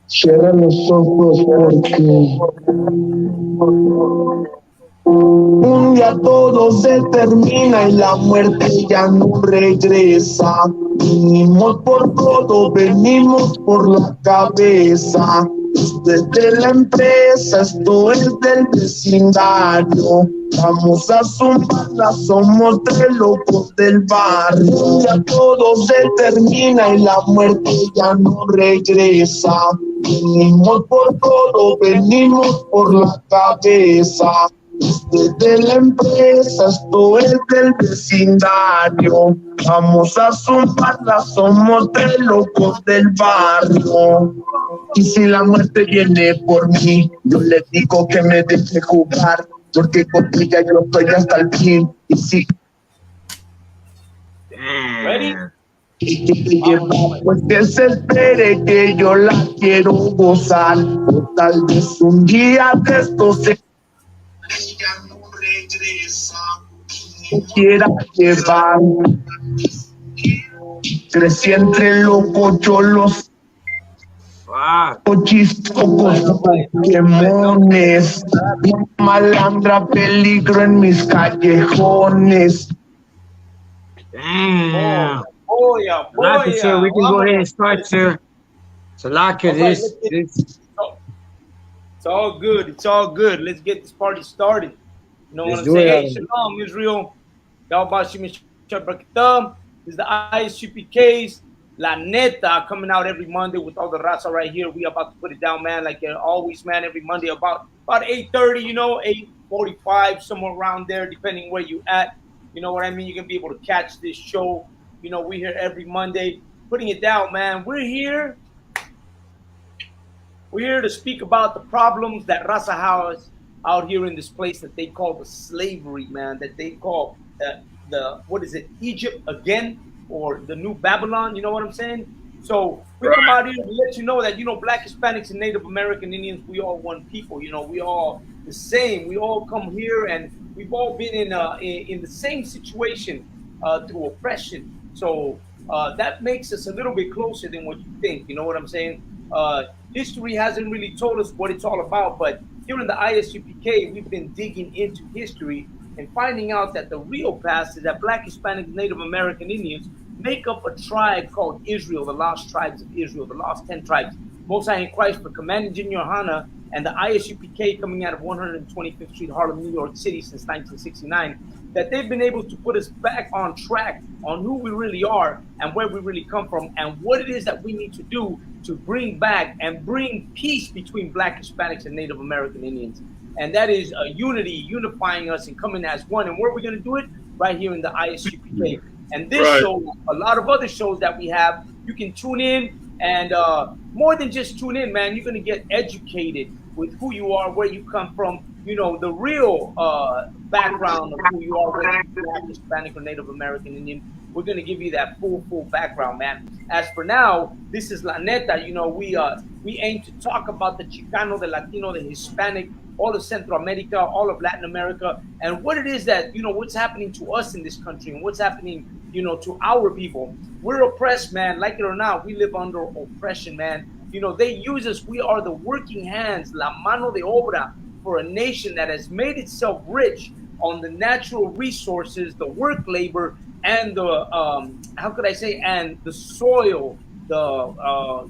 Cierra los ojos porque un día todo se termina y la muerte ya no regresa. Venimos por todo, venimos por la cabeza. Desde la empresa, esto es del vecindario. Vamos a zumbarla, somos tres locos del barrio. Ya todo se termina y la muerte ya no regresa. Venimos por todo, venimos por la cabeza. Desde la empresa, esto es del vecindario. Vamos a zumbarla, somos tres locos del barrio. Y si la muerte viene por mí, yo le digo que me deje jugar, porque con ella yo estoy hasta el fin. Y si Ready? pues que se espere que yo la quiero gozar, o tal vez un día de estos ella no regresa, me quiera llevar. Crecí entre locos, yo los chistocos, Pokémones, malandra, peligro en mis callejones. Damn. Oh yeah, boy, Sir, we can go ahead and start, sir. So, Laka, this. It's all good. It's all good. Let's get this party started. You know what I'm saying? Hey, Shalom, Israel. Yawbashim Shabakatam. This is the ISUPK's La Neta coming out every Monday with all the Raza right here. We about to put it down, man, like always, man, every Monday about 8:30, 8:45, somewhere around there, depending where you at. You know what I mean? You're going to be able to catch this show. We're here every Monday putting it down, man. We're here to speak about the problems that Raza has out here in this place that they call the slavery, man, that they call what is it, Egypt again, or the new Babylon, you know what I'm saying? So we come out here to let you know that, Black Hispanics and Native American Indians, we all one people, we all the same. We all come here and we've all been in the same situation through oppression. So that makes us a little bit closer than what you think, you know what I'm saying? History hasn't really told us what it's all about, but here in the ISUPK, we've been digging into history and finding out that the real past is that Black, Hispanic, Native American Indians make up a tribe called Israel, the Lost Tribes of Israel, the Lost 10 Tribes. Most High in Christ for Commanding Junior Hana and the ISUPK coming out of 125th Street, Harlem, New York City since 1969, that they've been able to put us back on track on who we really are and where we really come from and what it is that we need to do to bring back and bring peace between Black, Hispanics, and Native American Indians. And that is unity, unifying us and coming as one. And where are we going to do it? Right here in the ISUPK. And this show, a lot of other shows that we have, you can tune in and more than just tune in, man, you're going to get educated with who you are, where you come from, the real background of who you are, whether you're Black, Hispanic, or Native American Indian. We're going to give you that full background, man. As for now, this is La Neta. We aim to talk about the Chicano, the Latino, the Hispanic, all of Central America, all of Latin America, and what it is that, what's happening to us in this country and what's happening, to our people. We're oppressed, man. Like it or not, we live under oppression, man. They use us. We are the working hands, la mano de obra, for a nation that has made itself rich on the natural resources, the work labor, and the and the soil, our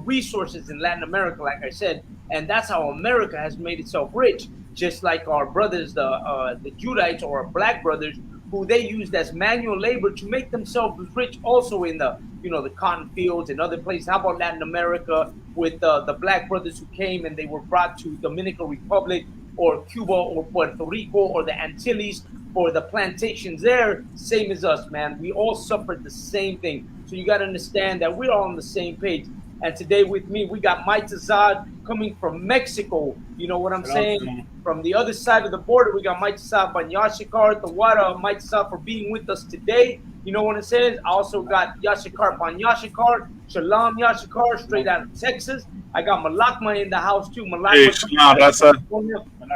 resources in Latin America, like I said, and that's how America has made itself rich. Just like our brothers, the Judites or our Black brothers, who they used as manual labor to make themselves rich, also in the the cotton fields and other places. How about Latin America with the Black brothers who came and they were brought to Dominican Republic or Cuba or Puerto Rico or the Antilles for the plantations there, same as us, man. We all suffered the same thing. So you got to understand that we're all on the same page. And today with me, we got Mike Tazad coming from Mexico. You know what I'm saying? From the other side of the border, we got Mike Tazad Banyashikar, Tawada, Mike Tazad for being with us today. You know what it says? I also got Yashikar Banyashikar, Shalom Yashikar, straight out of Texas. I got Malakma in the house too. Malakma, hey, Shalom, Raza.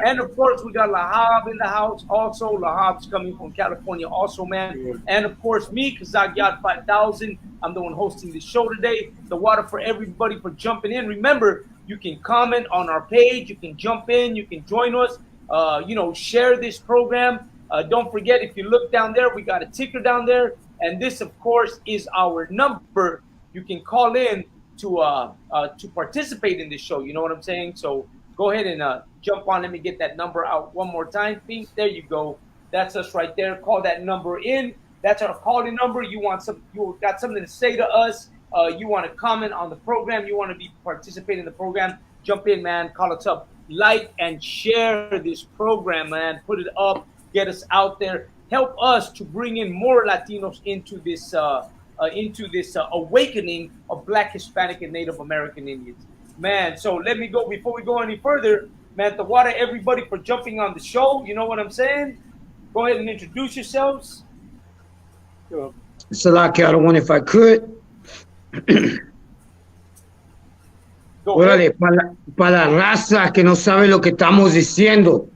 And of course, we got Lahab in the house also. Lahab's coming from California also, man. And of course, me, Kazagyat 5000. I'm the one hosting the show today. The water for everybody for jumping in. Remember, you can comment on our page. You can jump in. You can join us. Share this program. Don't forget, if you look down there, we got a ticker down there. And this, of course, is our number. You can call in to participate in this show. You know what I'm saying? So go ahead and jump on. Let me get that number out one more time. Pink, there you go. That's us right there. Call that number in. That's our calling number. You got something to say to us. You want to comment on the program. You want to be participating in the program. Jump in, man. Call us up. Like and share this program, man. Put it up. Get us out there. Help us to bring in more Latinos into this awakening of Black, Hispanic, and Native American Indians. Man, so let me go, before we go any further, man, the water everybody for jumping on the show. You know what I'm saying? Go ahead and introduce yourselves. Salaki, I don't want if I could. Órale, para la raza que no sabe lo que estamos diciendo,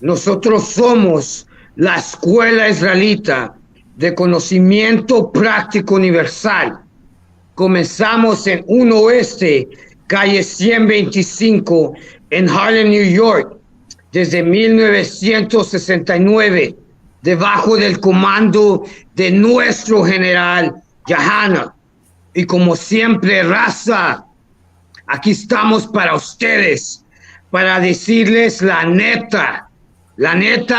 nosotros somos la escuela israelita de conocimiento práctico universal. Comenzamos en 1 Oeste, calle 125, en Harlem, New York, desde 1969, debajo del comando de nuestro general Yahana. Y como siempre, raza, aquí estamos para ustedes, para decirles la neta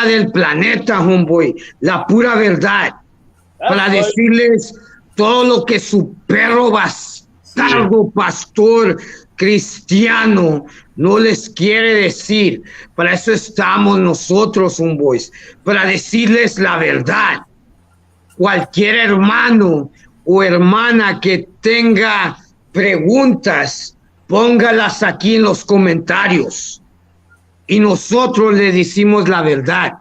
del planeta, homeboy, la pura verdad, para decirles todo lo que su perro bastardo, pastor cristiano no les quiere decir. Para eso estamos nosotros, homeboys, para decirles la verdad. Cualquier hermano o hermana que tenga preguntas, póngalas aquí en los comentarios y nosotros le decimos la verdad.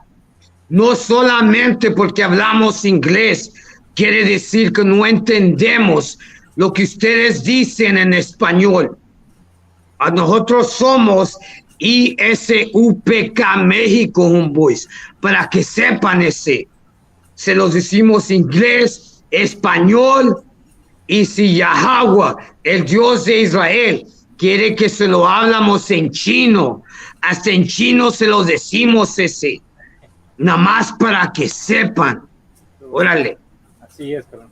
No solamente porque hablamos inglés quiere decir que no entendemos lo que ustedes dicen en español. Nosotros somos ISUPK México, homeboys, para que sepan ese. Se los decimos inglés, español, y si Yahweh, el Dios de Israel, quiere que se lo hablamos en chino, hasta en chino se los decimos ese. Nada más para que sepan. Órale. Así es, pero.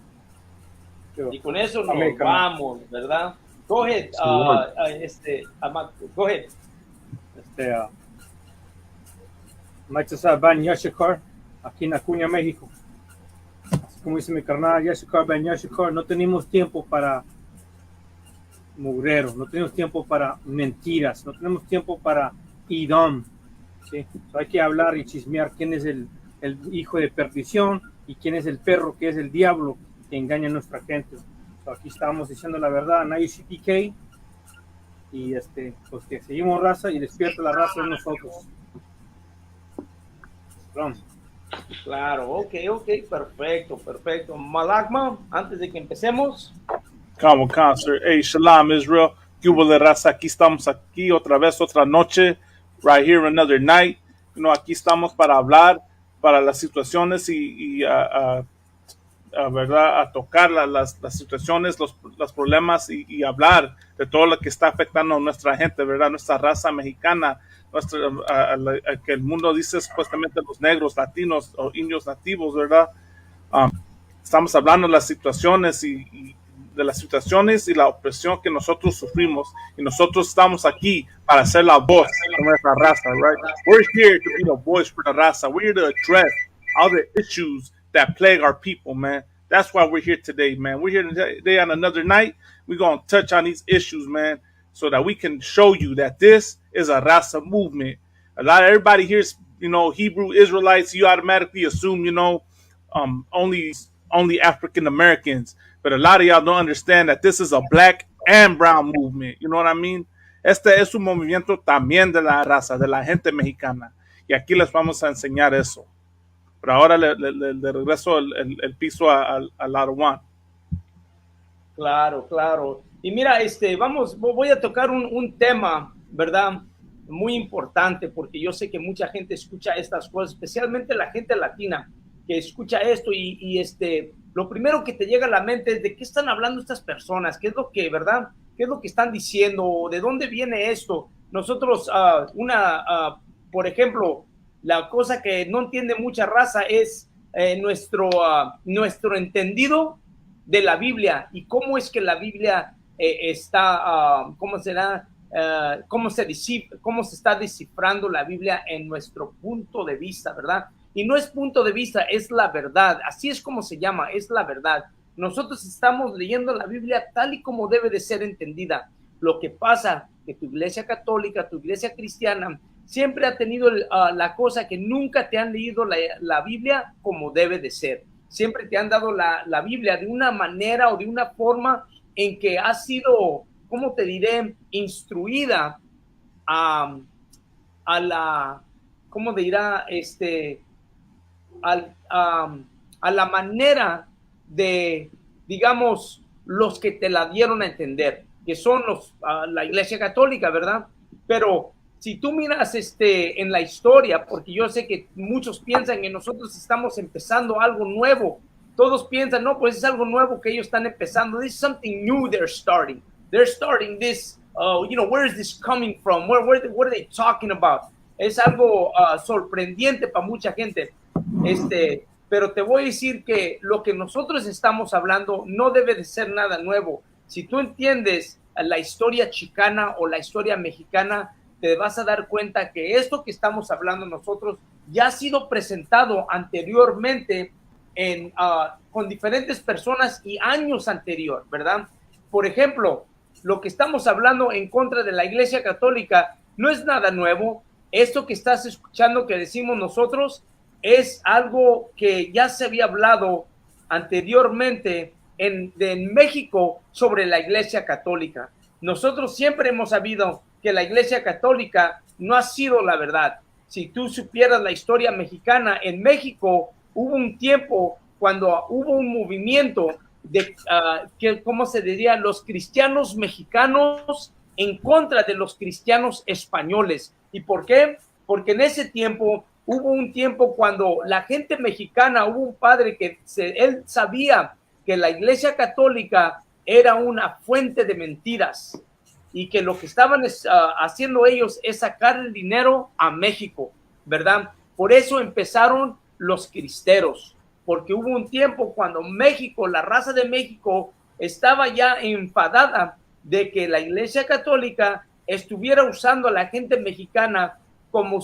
Y con eso nos vamos, ¿verdad? Go ahead, go ahead. Maitza Ben Yashikar, aquí en Acuña, México. Así como dice mi carnal Yashikar Ben Yashikar, no tenemos tiempo para mugreros, no tenemos tiempo para mentiras, no tenemos tiempo para idom. ¿Sí? Hay que hablar y chismear quién es el hijo de perdición y quién es el perro que es el diablo que engaña a nuestra gente. Aquí estamos diciendo la verdad en ICPK y pues que seguimos raza y despierta la raza de nosotros. Pronto. Claro, ok, perfecto. Malagma, antes de que empecemos. Calmo, sir. Hey, Shalom, Israel. ¿Qué hubo de raza? Aquí estamos aquí otra vez, otra noche. Right here, another night. Aquí estamos para hablar, para las situaciones y ¿verdad? A tocar las situaciones, los problemas y hablar de todo lo que está afectando a nuestra gente, ¿verdad? Nuestra raza mexicana, que el mundo dice supuestamente los negros, latinos o indios nativos, ¿verdad? Estamos hablando de las situaciones y de la opresión que nosotros sufrimos y nosotros estamos aquí para ser la voz de nuestra raza, right? We're here to be the voice for the raza. We're here to address all the issues that plague our people, man. That's why we're here today, man. We're here today on another night. We're going to touch on these issues, man, so that we can show you that this is a raza movement. Everybody here is, Hebrew Israelites. You automatically assume, only African Americans. But a lot of y'all don't understand that this is a black and brown movement. You know what I mean? Este es un movimiento también de la raza, de la gente mexicana. Y aquí les vamos a enseñar eso. Pero ahora le regreso el piso al One. Claro. Y mira, voy a tocar un tema, ¿verdad? muy importante, porque yo sé que mucha gente escucha estas cosas, especialmente la gente latina que escucha esto y lo primero que te llega a la mente es de qué están hablando estas personas, qué es lo que, ¿verdad? ¿Qué es lo que están diciendo? ¿De dónde viene esto? Nosotros, por ejemplo, la cosa que no entiende mucha raza es nuestro entendido de la Biblia y cómo es que la Biblia cómo será, cómo se está descifrando la Biblia en nuestro punto de vista, ¿verdad? Y no es punto de vista, es la verdad. Así es como se llama, es la verdad. Nosotros estamos leyendo la Biblia tal y como debe de ser entendida. Lo que pasa que tu iglesia católica, tu iglesia cristiana, siempre ha tenido la cosa que nunca te han leído la Biblia como debe de ser. Siempre te han dado la Biblia de una manera o de una forma en que ha sido, ¿cómo te diré?, instruida a la, ¿cómo dirá?, a la manera de, digamos, los que te la dieron a entender, que son la iglesia católica, ¿verdad? Pero si tú miras en la historia, porque yo sé que muchos piensan que nosotros estamos empezando algo nuevo, todos piensan, no, pues es algo nuevo que ellos están empezando, this is something new they're starting this, where is this coming from, what are they talking about? Es algo sorprendente para mucha gente. Pero te voy a decir que lo que nosotros estamos hablando no debe de ser nada nuevo. Si tú entiendes la historia chicana o la historia mexicana, te vas a dar cuenta que esto que estamos hablando nosotros ya ha sido presentado anteriormente con diferentes personas y años anterior, ¿verdad? Por ejemplo, lo que estamos hablando en contra de la Iglesia Católica no es nada nuevo. Esto que estás escuchando que decimos nosotros es algo que ya se había hablado anteriormente en México sobre la Iglesia Católica. Nosotros siempre hemos sabido que la Iglesia Católica no ha sido la verdad. Si tú supieras la historia mexicana, en México hubo un tiempo cuando hubo un movimiento de, ¿cómo se diría?, los cristianos mexicanos en contra de los cristianos españoles. ¿Y por qué? Porque en ese tiempo hubo un tiempo cuando la gente mexicana, hubo un padre que él sabía que la Iglesia Católica era una fuente de mentiras y que lo que estaban haciendo ellos es sacar el dinero a México, ¿verdad? Por eso empezaron los cristeros, porque hubo un tiempo cuando México, la raza de México, estaba ya enfadada de que la Iglesia Católica estuviera usando a la gente mexicana como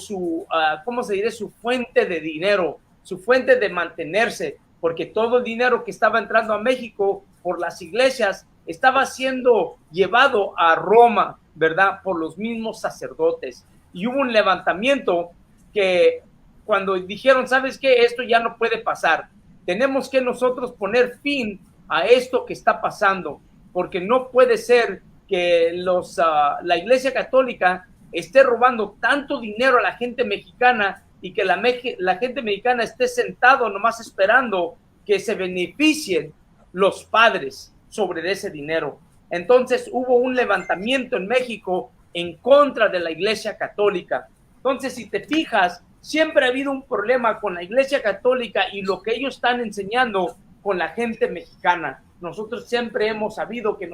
¿cómo se dice?, su fuente de dinero, su fuente de mantenerse, porque todo el dinero que estaba entrando a México por las iglesias estaba siendo llevado a Roma, ¿verdad?, por los mismos sacerdotes. Y hubo un levantamiento que cuando dijeron, ¿sabes qué? Esto ya no puede pasar. Tenemos que nosotros poner fin a esto que está pasando, porque no puede ser que la Iglesia Católica esté robando tanto dinero a la gente mexicana y que la gente mexicana esté sentado nomás esperando que se beneficien los padres sobre ese dinero. Entonces hubo un levantamiento en México en contra de la Iglesia Católica. Entonces, si te fijas, siempre ha habido un problema con la Iglesia Católica y lo que ellos están enseñando con la gente mexicana. Nosotros siempre hemos sabido que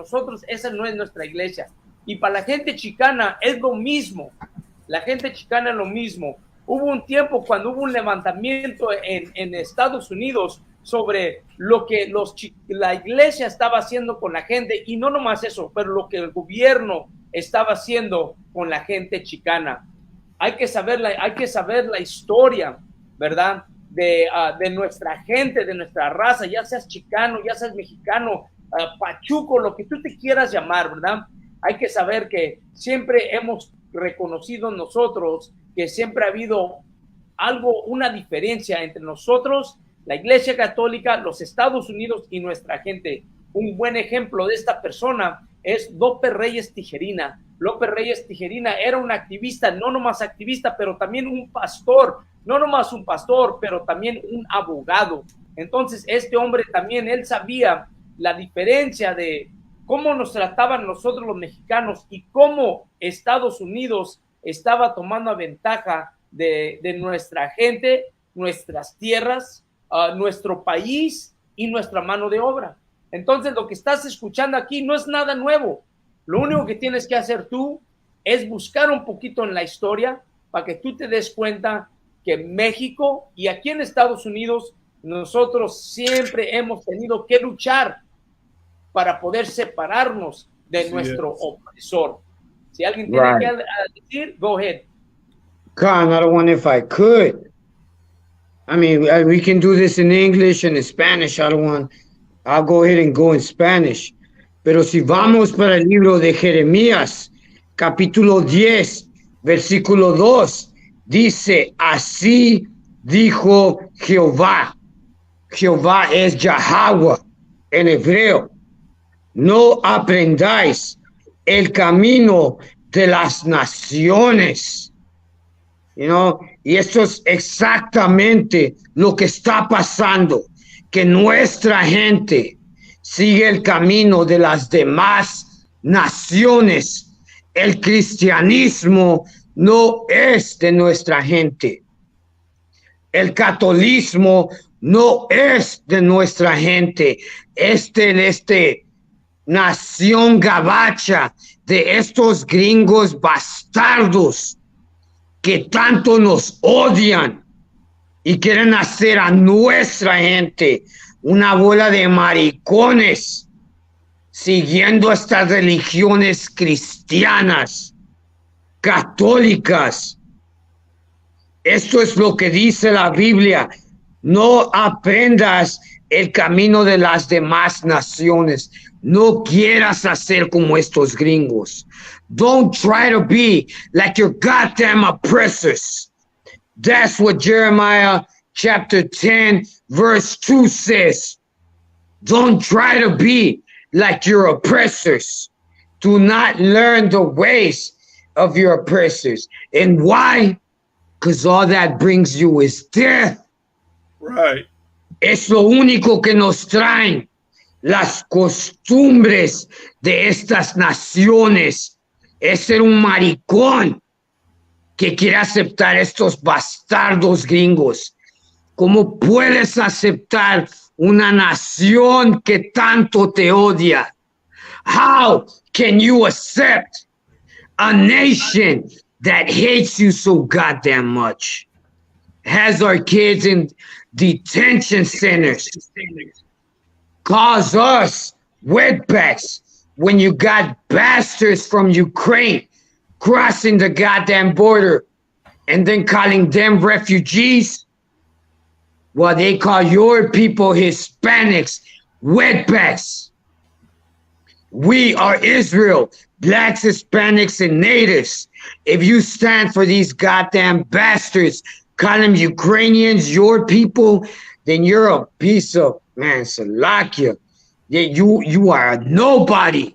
esa no es nuestra iglesia. Y para la gente chicana es lo mismo. La gente chicana es lo mismo. Hubo un tiempo cuando hubo un levantamiento en Estados Unidos sobre lo que la iglesia estaba haciendo con la gente, y no nomás eso, pero lo que el gobierno estaba haciendo con la gente chicana. Hay que saber la historia, ¿verdad?, de nuestra gente, de nuestra raza, ya seas chicano, ya seas mexicano, pachuco, lo que tú te quieras llamar, ¿verdad? Hay que saber que siempre hemos reconocido nosotros que siempre ha habido una diferencia entre nosotros, la Iglesia Católica, los Estados Unidos y nuestra gente. Un buen ejemplo de esta persona es López Reyes Tijerina. López Reyes Tijerina era un activista, no nomás activista, pero también un pastor, no nomás un pastor, pero también un abogado. Entonces, este hombre también, él sabía la diferencia de cómo nos trataban nosotros los mexicanos y cómo Estados Unidos estaba tomando ventaja de nuestra gente, nuestras tierras, nuestro país y nuestra mano de obra. Entonces, lo que estás escuchando aquí no es nada nuevo. Lo único que tienes que hacer tú es buscar un poquito en la historia para que tú te des cuenta que México y aquí en Estados Unidos nosotros siempre hemos tenido que luchar para poder separarnos de nuestro opresor. Si alguien tiene que decir, go ahead. Khan, I don't want if I could. I mean, we can do this in English and in Spanish. I'll go ahead and go in Spanish. Pero si vamos para el libro de Jeremías, capítulo 10, versículo 2, dice, así dijo Jehová. Jehová es Yahweh en hebreo. No aprendáis el camino de las naciones. You know? Y esto es exactamente lo que está pasando, que nuestra gente sigue el camino de las demás naciones. El cristianismo no es de nuestra gente. El catolicismo no es de nuestra gente. Este nación gabacha de estos gringos bastardos que tanto nos odian y quieren hacer a nuestra gente una bola de maricones siguiendo estas religiones cristianas, católicas. Esto es lo que dice la Biblia. No aprendas el camino de las demás naciones. No quieras hacer como estos gringos. Don't try to be like your goddamn oppressors. That's what Jeremiah chapter 10 verse 2 says. Don't try to be like your oppressors. Do not learn the ways of your oppressors. And why? Because all that brings you is death. Right. Es lo único que nos traen las costumbres de estas naciones. Es ser un maricón que quiere aceptar estos bastardos gringos. ¿Cómo puedes aceptar una nación que tanto te odia? How can you accept a nation that hates you so goddamn much? Has our kids in detention centers, calls us wetbacks when you got bastards from Ukraine crossing the goddamn border and then calling them refugees. Well, they call your people Hispanics wetbacks. We are Israel, blacks, Hispanics, and natives. If you stand for these goddamn bastards, call them Ukrainians, your people, then you're a piece of, man, Salakia. Yeah, you are a nobody.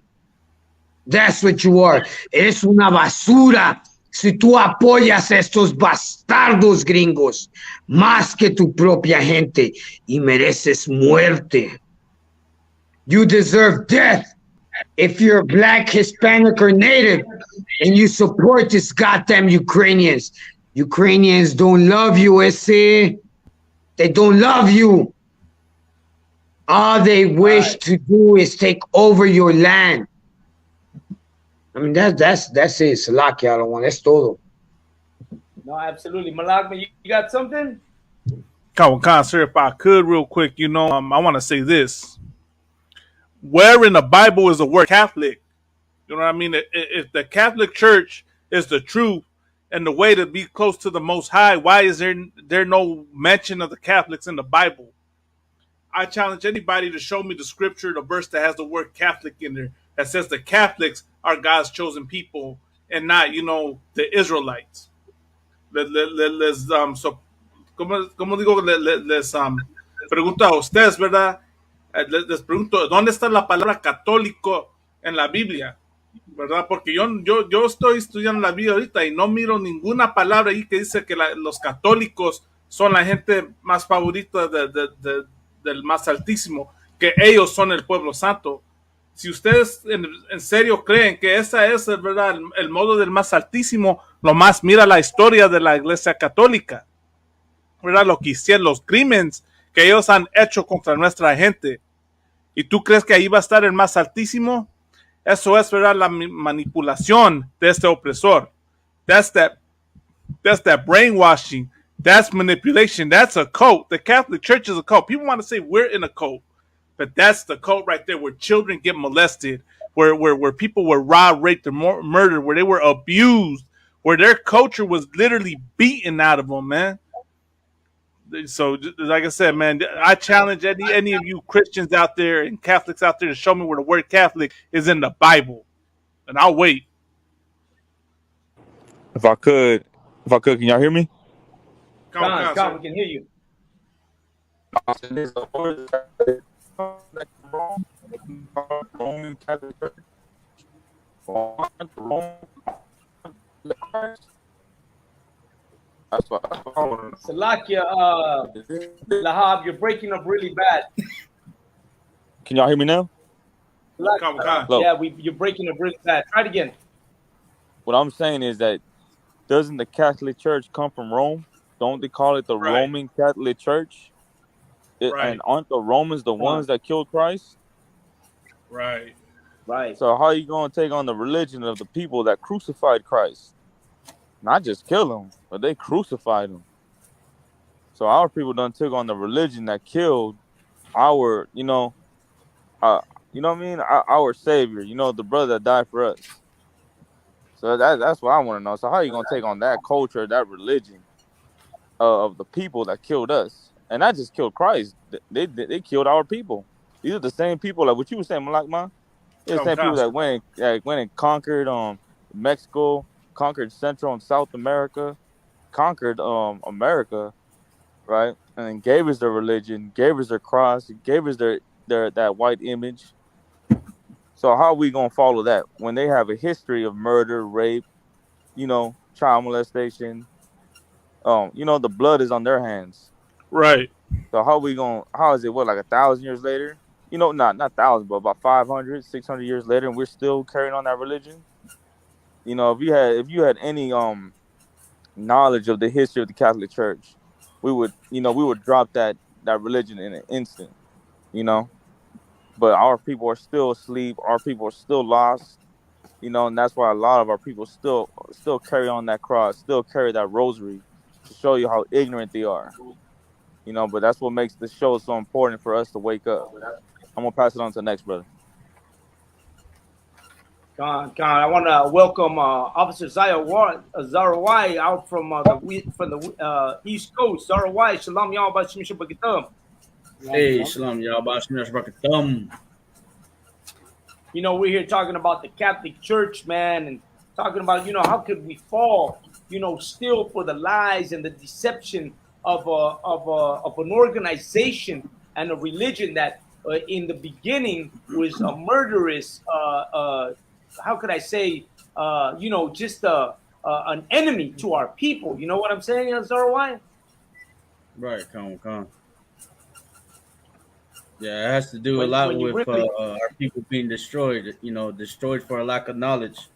That's what you are. Eres una basura si tú apoyas a estos bastardos gringos más que tu propia gente y mereces muerte. You deserve death if you're black, Hispanic, or native and you support this goddamn Ukrainians. Ukrainians don't love you, ese. They don't love you. All they wish to do is take over your land. I mean, that's it. Salaki, I don't want. That's todo. No, absolutely. Malagma, you got something? Kawakan, sir, if I could real quick, I want to say this. Where in the Bible is the word Catholic? You know what I mean? If the Catholic Church is the truth and the way to be close to the Most High, why is there no mention of the Catholics in the Bible? I challenge anybody to show me the scripture, the verse that has the word Catholic in there, that says the Catholics are God's chosen people and not, the Israelites. Como digo, les pregunto a ustedes, ¿verdad? Les pregunto, ¿dónde está la palabra católico en la Biblia? ¿Verdad? Porque yo estoy estudiando la Biblia ahorita y no miro ninguna palabra ahí que dice que los católicos son la gente más favorita del más altísimo, que ellos son el pueblo santo. Si ustedes en serio creen que esa es, ¿verdad?, el modo del más altísimo, nomás mira la historia de la Iglesia Católica, ¿verdad? Lo que hicieron, los crímenes que ellos han hecho contra nuestra gente. ¿Y tú crees que ahí va a estar el más altísimo? Eso es, ¿verdad?, la manipulación de este opresor. That's that brainwashing. That's manipulation. That's a cult. The Catholic Church is a cult. People want to say we're in a cult, but that's the cult right there, where children get molested, where people were robbed, raped, and murdered, where they were abused, where their culture was literally beaten out of them, man. So, like I said, man, I challenge any of you Christians out there and Catholics out there to show me where the word Catholic is in the Bible, and I'll wait. If I could, can y'all hear me? Con, we can hear you. Roman Catholic Church. That's what I want to know. Salakia, Lahab, you're breaking up really bad. Can y'all hear me now? Yeah, you're breaking up really bad. Try it again. What I'm saying is that doesn't the Catholic Church come from Rome? Don't they call it the Roman Catholic Church? And aren't the Romans the ones that killed Christ? Right. So how are you going to take on the religion of the people that crucified Christ? Not just kill him, but they crucified him. So our people done took on the religion that killed our, you know what I mean? Our Savior, the brother that died for us. So that's what I want to know. So how are you going to take on that culture, that religion of the people that killed us? And not just killed Christ. They killed our people. These are the same people, like what you were saying, Malak Man. They're the same people that went and conquered Mexico, conquered Central and South America, conquered America, right? And then gave us their religion, gave us their cross, gave us their that white image. So how are we gonna follow that when they have a history of murder, rape, child molestation? The blood is on their hands. Right. So how is it, like 1,000 years later? Not 1,000, but about 500, 600 years later, and we're still carrying on that religion? If you had any knowledge of the history of the Catholic Church, we would drop that religion in an instant, But our people are still asleep. Our people are still lost, and that's why a lot of our people still carry on that cross, still carry that rosary to show you how ignorant they are. But that's what makes the show so important for us to wake up. I'm gonna pass it on to the next brother. Con, I want to welcome Officer Zarawai out from the East Coast. Zarawai, shalom y'all, bashim shabakatam. Hey, shalom y'all, bashim shabakatam. We're here talking about the Catholic Church, man, and talking about how could we fall, still for the lies and the deception of an organization and a religion that in the beginning was a murderous. How could I say, just an enemy to our people. You know what I'm saying, Zarawai? Right, come. Yeah, it has to do a lot with our people being destroyed, destroyed for a lack of knowledge.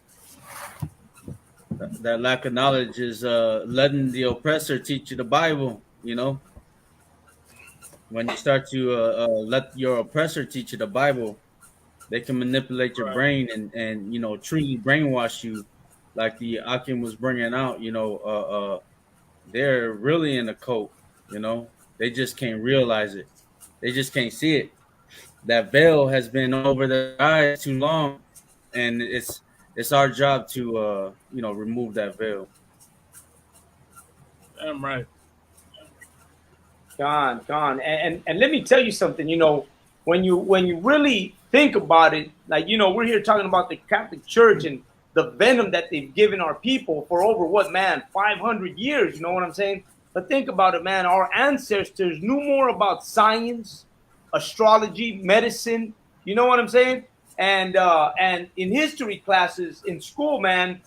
That lack of knowledge is letting the oppressor teach you the Bible, When you start to let your oppressor teach you the Bible, they can manipulate your brain and truly brainwash you, like the Akim was bringing out. They're really in a cult. They just can't realize it. They just can't see it. That veil has been over their eyes too long, and it's our job to remove that veil. I'm right. Gone. And let me tell you something. When you really think about it, like, we're here talking about the Catholic Church and the venom that they've given our people for over 500 years. You know what I'm saying? But think about it, man. Our ancestors knew more about science, astrology, medicine. You know what I'm saying? And in history classes in school, man,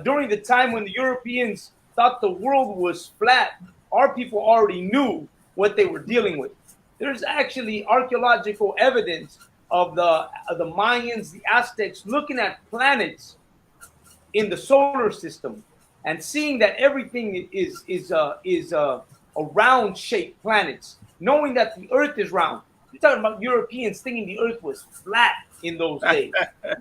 during the time when the Europeans thought the world was flat, our people already knew what they were dealing with. There's actually archaeological evidence of the Mayans, the Aztecs, looking at planets in the solar system and seeing that everything is a round shaped planets, knowing that the Earth is round. You're talking about Europeans thinking the Earth was flat in those days.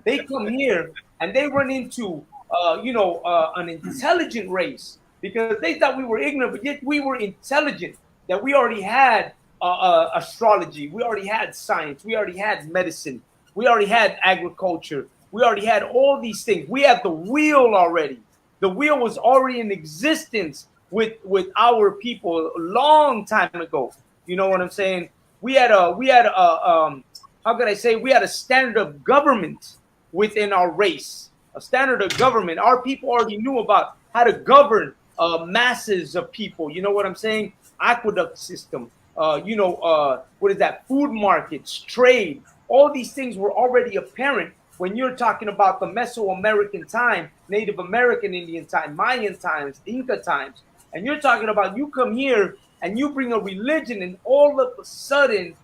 They come here and they run into an intelligent race because they thought we were ignorant, but yet we were intelligent. That we already had astrology, we already had science, we already had medicine, we already had agriculture, we already had all these things. We had the wheel already. The wheel was already in existence with our people a long time ago. You know what I'm saying? We had a how could I say, we had a standard of government within our race. A standard of government. Our people already knew about how to govern masses of people. You know what I'm saying? Aqueduct system. What is that? Food markets, trade. All these things were already apparent when you're talking about the Mesoamerican time, Native American Indian time, Mayan times, Inca times. And you're talking about, you come here and you bring a religion, and all of a sudden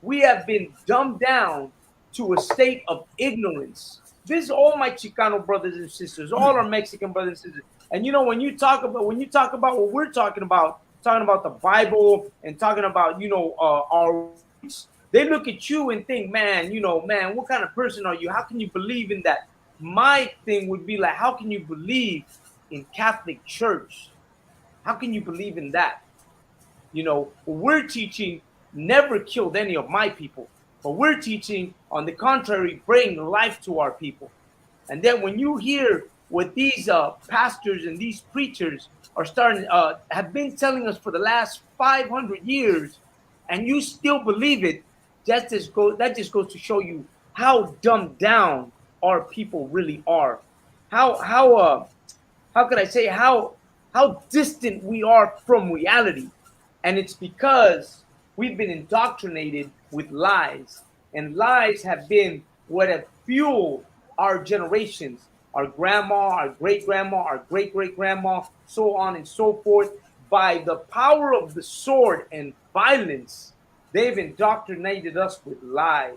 we have been dumbed down to a state of ignorance. This is all my Chicano brothers and sisters, all our Mexican brothers and sisters. And when you talk about what we're talking about the Bible and talking about our roots, they look at you and think, man, what kind of person are you? How can you believe in that? My thing would be like, how can you believe in Catholic Church? How can you believe in that? What we're teaching never killed any of my people, but we're teaching, on the contrary, bring life to our people. And then when you hear what these pastors and these preachers are have been telling us for the last 500 years, and you still believe it, that just goes to show you how dumbed down our people really are. How could I say, how distant we are from reality. And it's because we've been indoctrinated with lies, and lies have been what have fueled our generations, our grandma, our great-grandma, our great-great-grandma, so on and so forth. By the power of the sword and violence, they've indoctrinated us with lies.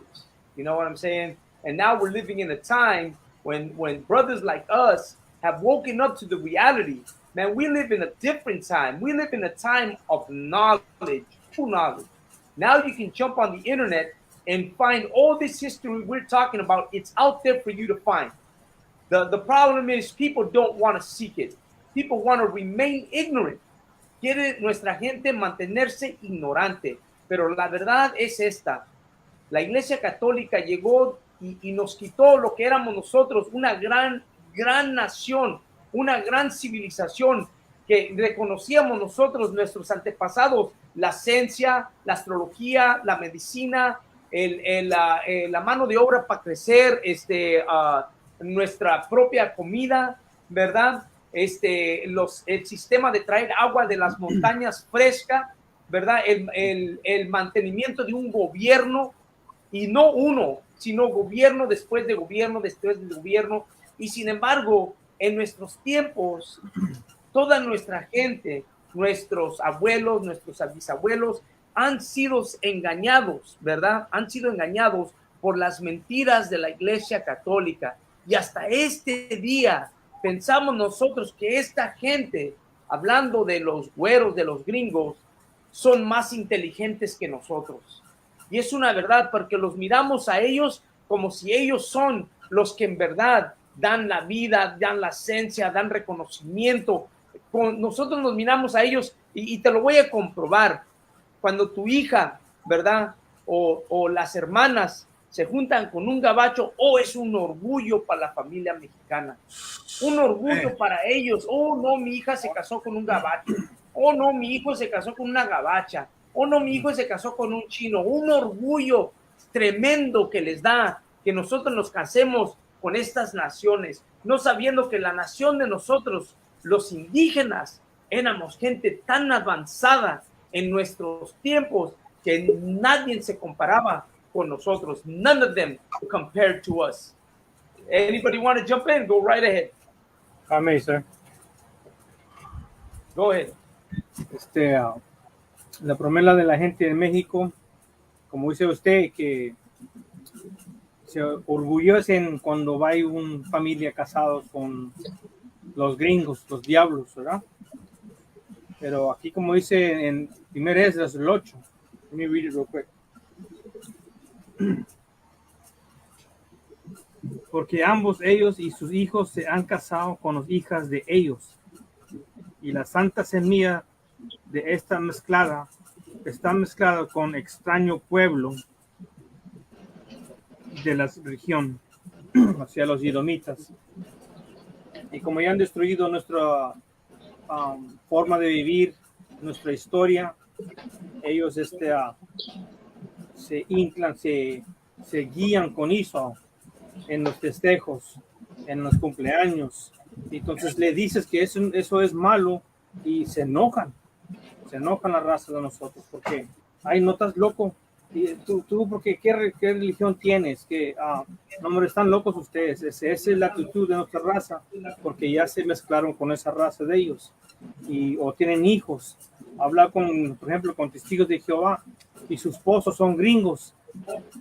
You know what I'm saying? And now we're living in a time when brothers like us have woken up to the reality. Man, we live in a different time. We live in a time of knowledge, true knowledge. Now you can jump on the internet and find all this history we're talking about. It's out there for you to find. The problem is people don't want to seek it. People want to remain ignorant. Quiere nuestra gente mantenerse ignorante. Pero la verdad es esta. La Iglesia Católica llegó y nos quitó lo que éramos nosotros, una gran nación, una gran civilización que reconocíamos nosotros, nuestros antepasados, la ciencia, la astrología, la medicina, la mano de obra para crecer, nuestra propia comida, ¿verdad? El sistema de traer agua de las montañas fresca, ¿verdad? El mantenimiento de un gobierno, y no uno, sino gobierno después de gobierno, después de gobierno. Y sin embargo, en nuestros tiempos, toda nuestra gente, nuestros abuelos, nuestros bisabuelos, han sido engañados, ¿verdad? Han sido engañados por las mentiras de la Iglesia Católica. Y hasta este día pensamos nosotros que esta gente, hablando de los güeros, de los gringos, son más inteligentes que nosotros. Y es una verdad, porque los miramos a ellos como si ellos son los que en verdad dan la vida, dan la esencia, dan reconocimiento. Nosotros nos miramos a ellos y te lo voy a comprobar. Cuando tu hija, ¿verdad? O las hermanas se juntan con un gabacho, es un orgullo para la familia mexicana. Un orgullo para ellos. No, mi hija se casó con un gabacho. No, mi hijo se casó con una gabacha. No, mi hijo se casó con un chino. Un orgullo tremendo que les da que nosotros nos casemos con estas naciones, no sabiendo que la nación de nosotros, los indígenas, éramos gente tan avanzada en nuestros tiempos que nadie se comparaba con nosotros. None of them compared to us. Anybody want to jump in? Go right ahead. I may, sir. Go ahead. La promesa de la gente de México, como dice usted, que se orgullecen cuando va una familia casados con los gringos, los diablos, ¿verdad? Pero aquí, como dice en 1 Esdras el 8, let me read it real quick. Porque ambos ellos y sus hijos se han casado con las hijas de ellos, y la santa semilla de esta mezclada está mezclada con extraño pueblo de la región, hacia los edomitas. Y como ya han destruido nuestra forma de vivir, nuestra historia, ellos se inclan, se guían con eso en los festejos, en los cumpleaños. Entonces le dices que eso es malo y se enojan la raza de nosotros, porque, ay, no estás loco, y tú porque ¿qué religión tienes? Que no, hombre, están locos ustedes. Esa es la actitud de nuestra raza, porque ya se mezclaron con esa raza de ellos, o tienen hijos. Habla por ejemplo, con testigos de Jehová, y sus esposos son gringos,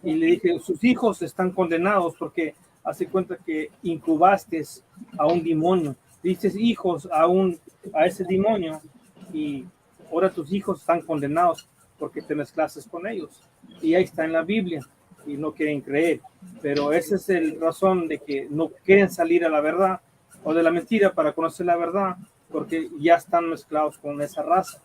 y le dije, sus hijos están condenados porque hace cuenta que incubaste a un demonio, diste hijos a ese demonio, y ahora tus hijos están condenados porque te mezclaste con ellos. Y ahí está en la Biblia, y no quieren creer. Pero esa es la razón de que no quieren salir a la verdad o de la mentira para conocer la verdad, porque ya están mezclados con esa raza.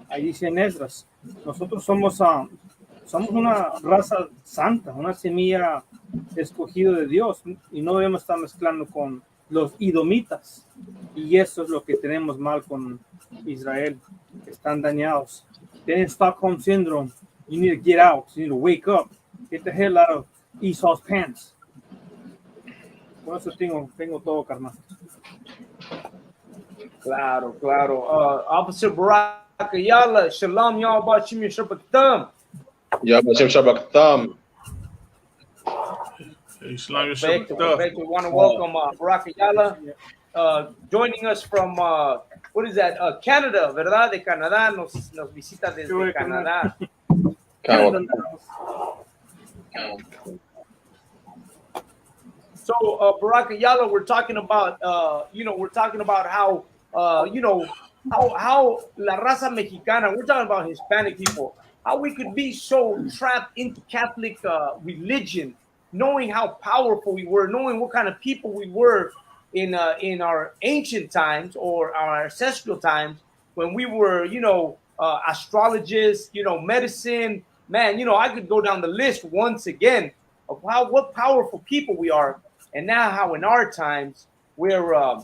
Ahí dice en Esdras, nosotros somos una raza santa, una semilla escogida de Dios, y no debemos estar mezclando con los edomitas. Y eso es lo que tenemos mal con Israel. Están dañados. Tienen Stockholm Syndrome. You need to get out. You need to wake up. Get the hell out of Esau's pants. Por eso tengo todo, carnal. Claro. Officer Barack Ayala, Shalom, y'all, Bashim Shabbatam. Ya, Bashim Shabbatam. Perfect. We want to welcome Barack Ayala, joining us from, what is that? Canada, ¿verdad? De Canadá, nos visita desde Canadá. So, Barack Ayala, we're talking about how, how la raza mexicana, we're talking about Hispanic people, how we could be so trapped into Catholic religion, knowing how powerful we were, knowing what kind of people we were in our ancient times or our ancestral times, when we were, astrologists, medicine, man, I could go down the list once again of what powerful people we are. And now how in our times we're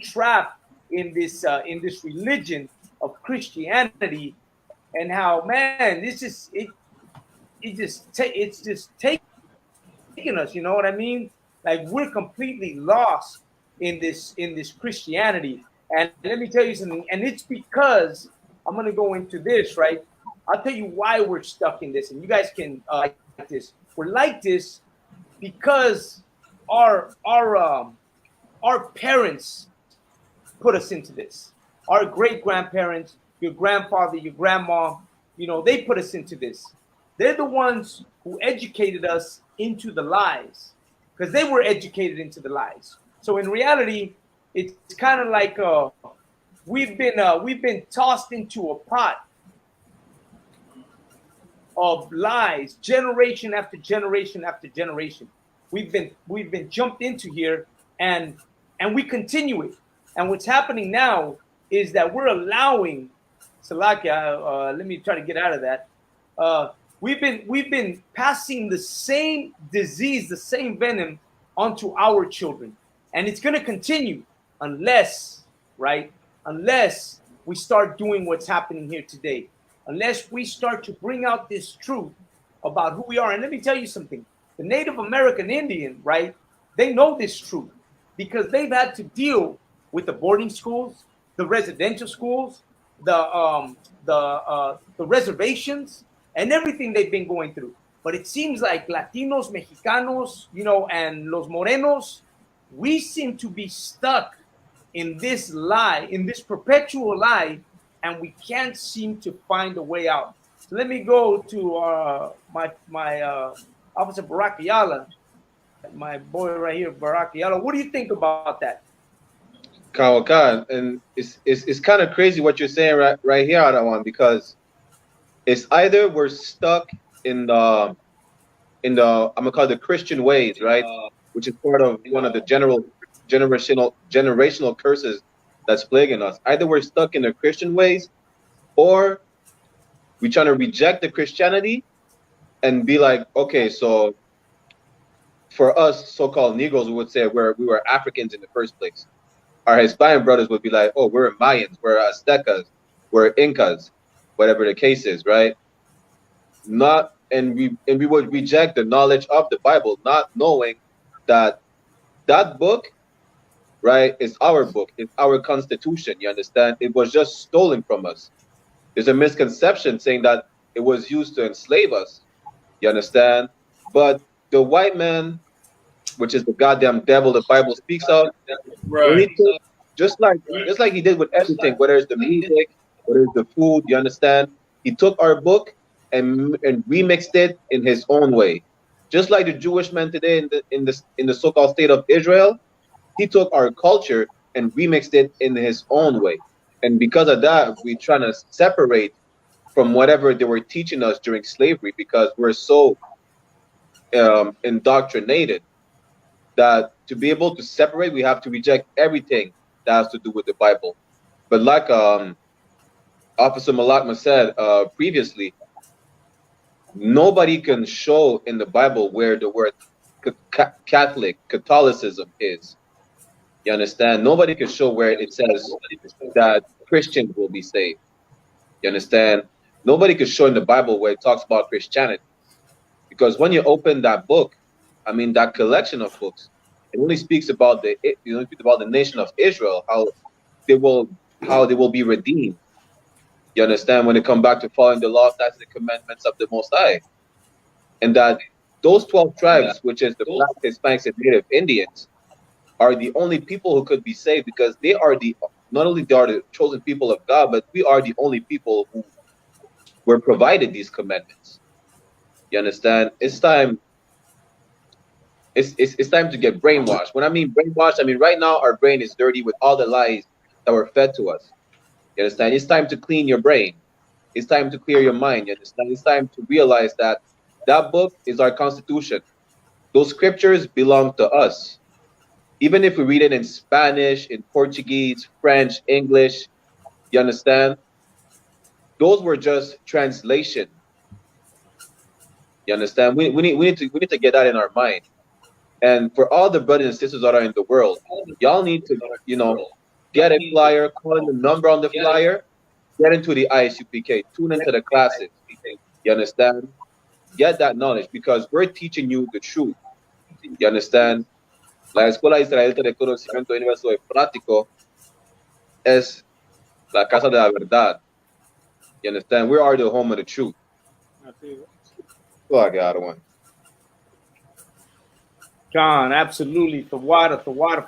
trapped in this religion of Christianity, and how, man, it's just taking us, you know what I mean? Like, we're completely lost in this Christianity. And let me tell you something, and it's because I'm going to go into this, right? I'll tell you why we're stuck in this, and you guys can like this. We're like this because our parents put us into this. Our great-grandparents, your grandfather, your grandma, they put us into this. They're the ones who educated us into the lies, because they were educated into the lies. So in reality, it's kind of like we've been tossed into a pot of lies, generation after generation after generation. We've been jumped into here, and we continue it. And what's happening now is that we're allowing Salakia. Let me try to get out of that. We've been passing the same disease, the same venom, onto our children, and it's going to continue unless we start doing what's happening here today. Unless we start to bring out this truth about who we are. And let me tell you something. The Native American Indian, right, they know this truth because they've had to deal with the boarding schools, the residential schools, the reservations, and everything they've been going through. But it seems like Latinos, Mexicanos, and Los Morenos, we seem to be stuck in this lie, in this perpetual lie, and we can't seem to find a way out. So let me go to my Officer Barack Ayala, my boy right here, Barack Ayala. What do you think about that? Kawakan, and it's kind of crazy what you're saying right here, Adawan, because it's either we're stuck in the I'm gonna call it the Christian ways, right? Which is part of one of the generational curses that's plaguing us. Either we're stuck in the Christian ways, or we're trying to reject the Christianity and be like, okay, so for us so-called Negroes, we would say we were Africans in the first place. Our Hispanic brothers would be like, oh, we're Mayans, we're Aztecas, we're Incas, whatever the case is, right? And we would reject the knowledge of the Bible, not knowing that book, right, is our book, it's our constitution. You understand? It was just stolen from us. There's a misconception saying that it was used to enslave us. You understand? But the white man, which is the goddamn devil the Bible speaks of, Right. just like he did with everything, whether it's the music, whether it's the food, you understand? He took our book and remixed it in his own way. Just like the Jewish man today in the so-called state of Israel, he took our culture and remixed it in his own way. And because of that, we're trying to separate from whatever they were teaching us during slavery, because we're so indoctrinated that to be able to separate, we have to reject everything that has to do with the Bible. But like Officer Malakma said previously, nobody can show in the Bible where the word Catholicism is. You understand? Nobody can show where it says that Christians will be saved. You understand? Nobody can show in the Bible where it talks about Christianity. Because when you open that book, I mean that collection of books, it only speaks about the nation of Israel, how they will be redeemed. You understand? When they come back to following the law, statutes, and commandments of the Most High, and that those 12 tribes, which is the Black, Hispanics, and Native Indians, are the only people who could be saved, because they are not only they are the chosen people of God, but we are the only people who were provided these commandments. You understand? It's time. It's time to get brainwashed. When I mean brainwashed, I mean right now our brain is dirty with all the lies that were fed to us. You understand? It's time to clean your brain. It's time to clear your mind. You understand? It's time to realize that that book is our constitution. Those scriptures belong to us. Even if we read it in Spanish, in Portuguese, French, English, you understand? Those were just translation. You understand? We need to get that in our mind. And for all the brothers and sisters that are in the world, y'all need to, get a flyer, call in the number on the flyer, get into the ISUPK, tune into the classes. You understand? Get that knowledge, because we're teaching you the truth. You understand? La Escuela Israelita de Conocimiento Universal y Práctico es la casa de la verdad. You understand? We are the home of the truth. Oh, I got one. John, absolutely. The water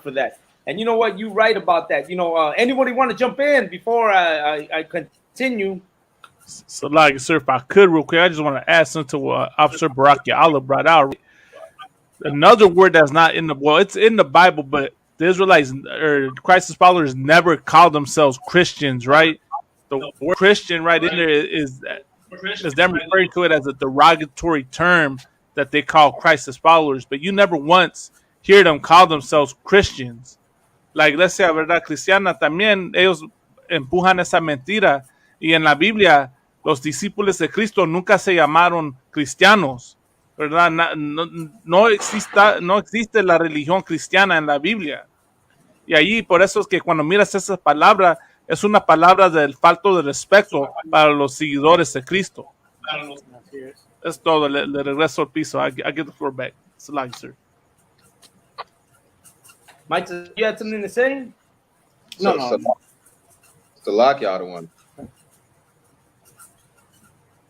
for that. And you know what? You're right about that. Anybody want to jump in before I continue? So, like, sir, if I could, real quick, I just want to add something to what Officer Barack Ya'ala brought out. Another word that's not in it's in the Bible, but the Israelites or Christ's followers never called themselves Christians, right? The word Christian right in there is them referring to it as a derogatory term that they call Christ's followers, but you never once hear them call themselves Christians. La iglesia, ¿verdad? Cristiana también, ellos empujan esa mentira. Y en la Biblia, los discípulos de Cristo nunca se llamaron cristianos, ¿verdad? No existe la religión cristiana en la Biblia. Y allí, por eso es que cuando miras esa palabra, es una palabra del falto de respeto para los seguidores de Cristo. Es todo. Le regreso al piso. I get the floor back. It's a lie, sir. Mike, you had something to say? No. It's the lock y'all one.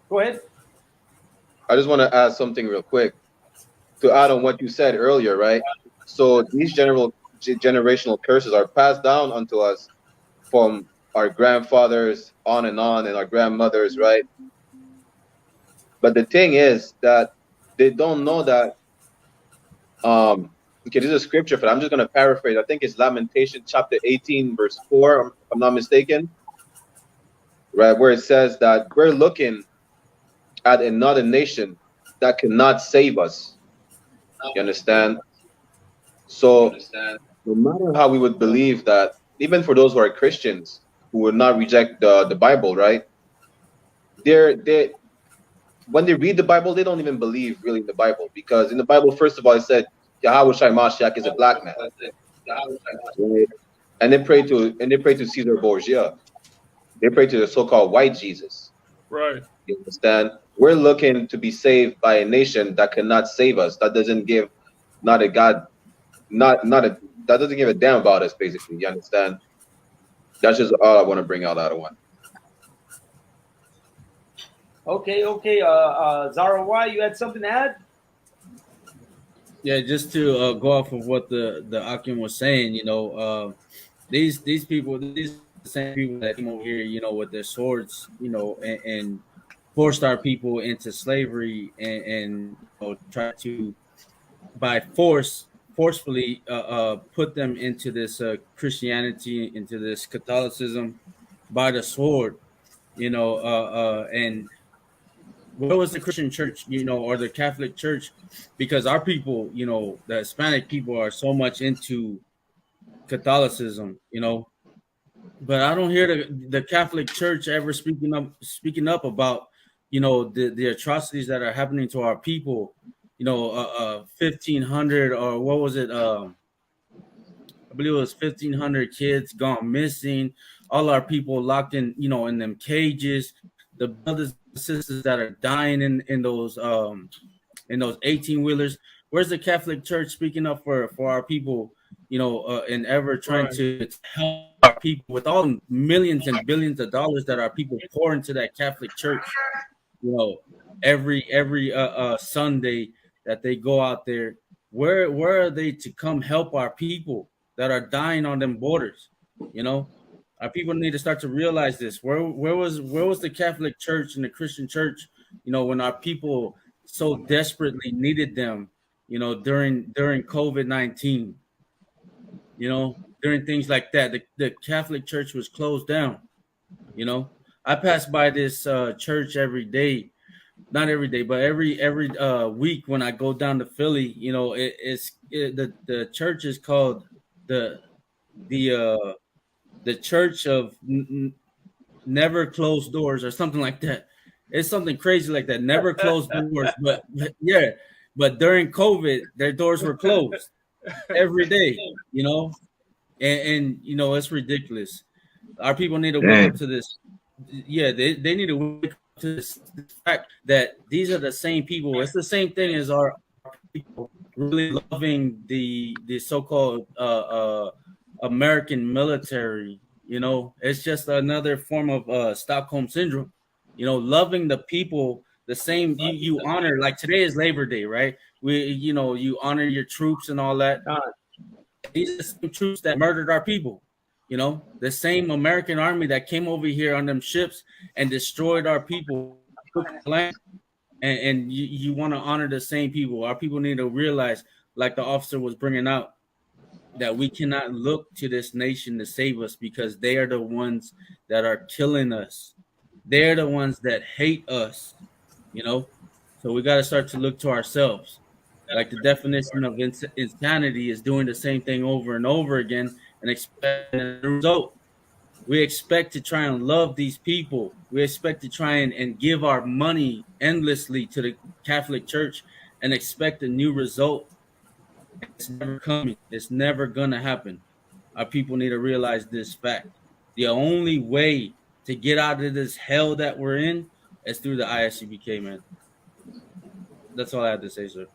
Go ahead. I just want to add something real quick to add on what you said earlier, right? So these generational curses are passed down unto us from our grandfathers on, and our grandmothers, right? But the thing is that they don't know that. Okay, this is a scripture for that. I'm just going to paraphrase. I think it's Lamentation chapter 18, verse 4, if I'm not mistaken, right? Where it says that we're looking at another nation that cannot save us. You understand? So no matter how we would believe that, even for those who are Christians who would not reject the Bible, right? They when they read the Bible, they don't even believe really in the Bible, because in the Bible, first of all, it said Yahweh Shai Mashiach is a black man, right? And they pray to Caesar Borgia. They pray to the so-called white Jesus. Right. You understand? We're looking to be saved by a nation that cannot save us. That doesn't give not a God, not a that doesn't give a damn about us. Basically, you understand? That's just all I want to bring out of one. Okay. Zara, why you had something to add? Yeah, just to go off of what the Akim was saying, these people, these the same people that came over here, with their swords, and forced our people into slavery, and try to by forcefully put them into this Christianity, into this Catholicism by the sword, and where was the Christian church, or the Catholic church? Because our people, the Hispanic people are so much into Catholicism, but I don't hear the Catholic church ever speaking up about, the atrocities that are happening to our people. 1,500, or what was it? I believe it was 1,500 kids gone missing. All our people locked in, in them cages. The brothers and sisters that are dying in those 18-wheelers. Where's the Catholic Church speaking up for our people? And ever trying to help our people with all the millions and billions of dollars that our people pour into that Catholic Church. Every Sunday that they go out there. Where are they to come help our people that are dying on them borders? Our people need to start to realize this. Where was the Catholic Church and the Christian Church, when our people so desperately needed them, during COVID-19, during things like that. The Catholic Church was closed down. I pass by this church every day. Not every day, but every week when I go down to Philly, the church is called the Church of Never Closed Doors, or something like that. It's something crazy like that. Never closed doors, but yeah. But during COVID, their doors were closed every day. And it's ridiculous. Our people need to wake up to this. Yeah, they need to wake up to this fact that these are the same people. It's the same thing as our people really loving the so-called American military. It's just another form of Stockholm syndrome. Loving the people the same. You honor, like today is Labor Day, right? You honor your troops and all that. These are the same troops that murdered our people. The same American army that came over here on them ships and destroyed our people, and you want to honor the same people. Our people need to realize, like the officer was bringing out, that we cannot look to this nation to save us, because they are the ones that are killing us. They're the ones that hate us, So we got to start to look to ourselves. Like the definition of insanity is doing the same thing over and over again and expect a result. We expect to try and love these people. We expect to try and give our money endlessly to the Catholic Church and expect a new result. It's never coming. It's never going to happen. Our people need to realize this fact. The only way to get out of this hell that we're in is through the ISCBK, man. That's all I have to say, sir.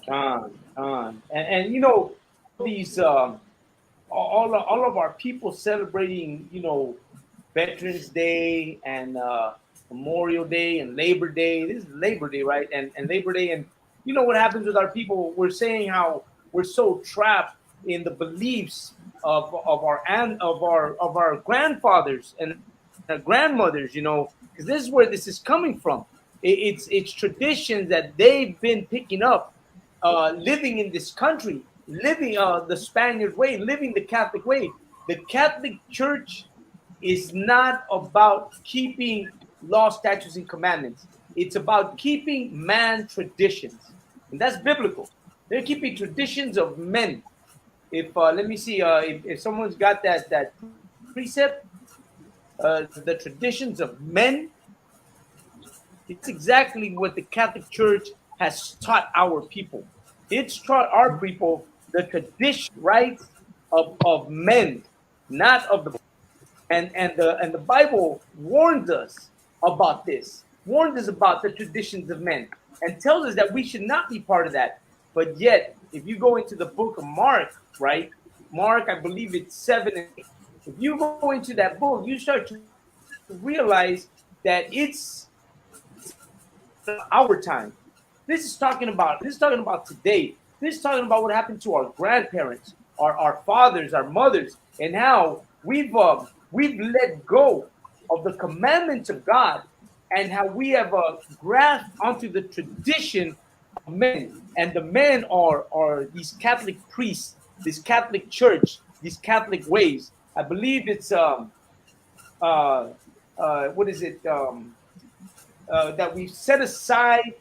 And these all of our people celebrating Veterans Day and Memorial Day and Labor Day. This is Labor Day, right? And Labor Day, and what happens with our people? We're saying how we're so trapped in the beliefs of our grandfathers and grandmothers, because this is where this is coming from. It's traditions that they've been picking up, living in this country, living the Spaniard way, living the Catholic way. The Catholic Church is not about keeping law, statutes, and commandments. It's about keeping man traditions, and that's biblical. They're keeping traditions of men. If let me see, if someone's got that precept, the traditions of men, it's exactly what the Catholic Church has taught our people. It's taught our people the tradition, rights of men, not of the and the Bible warns us about this, warns us about the traditions of men, and tells us that we should not be part of that. But yet, if you go into the book of Mark, right? Mark, I believe it's 7 and 8. If you go into that book, you start to realize that it's our time. This is talking about today. This is talking about what happened to our grandparents, our fathers, our mothers, and how we've let go of the commandments of God, and how we have grasped onto the tradition of men. And the men are these Catholic priests, this Catholic church, these Catholic ways. I believe it's what is it? That we set aside,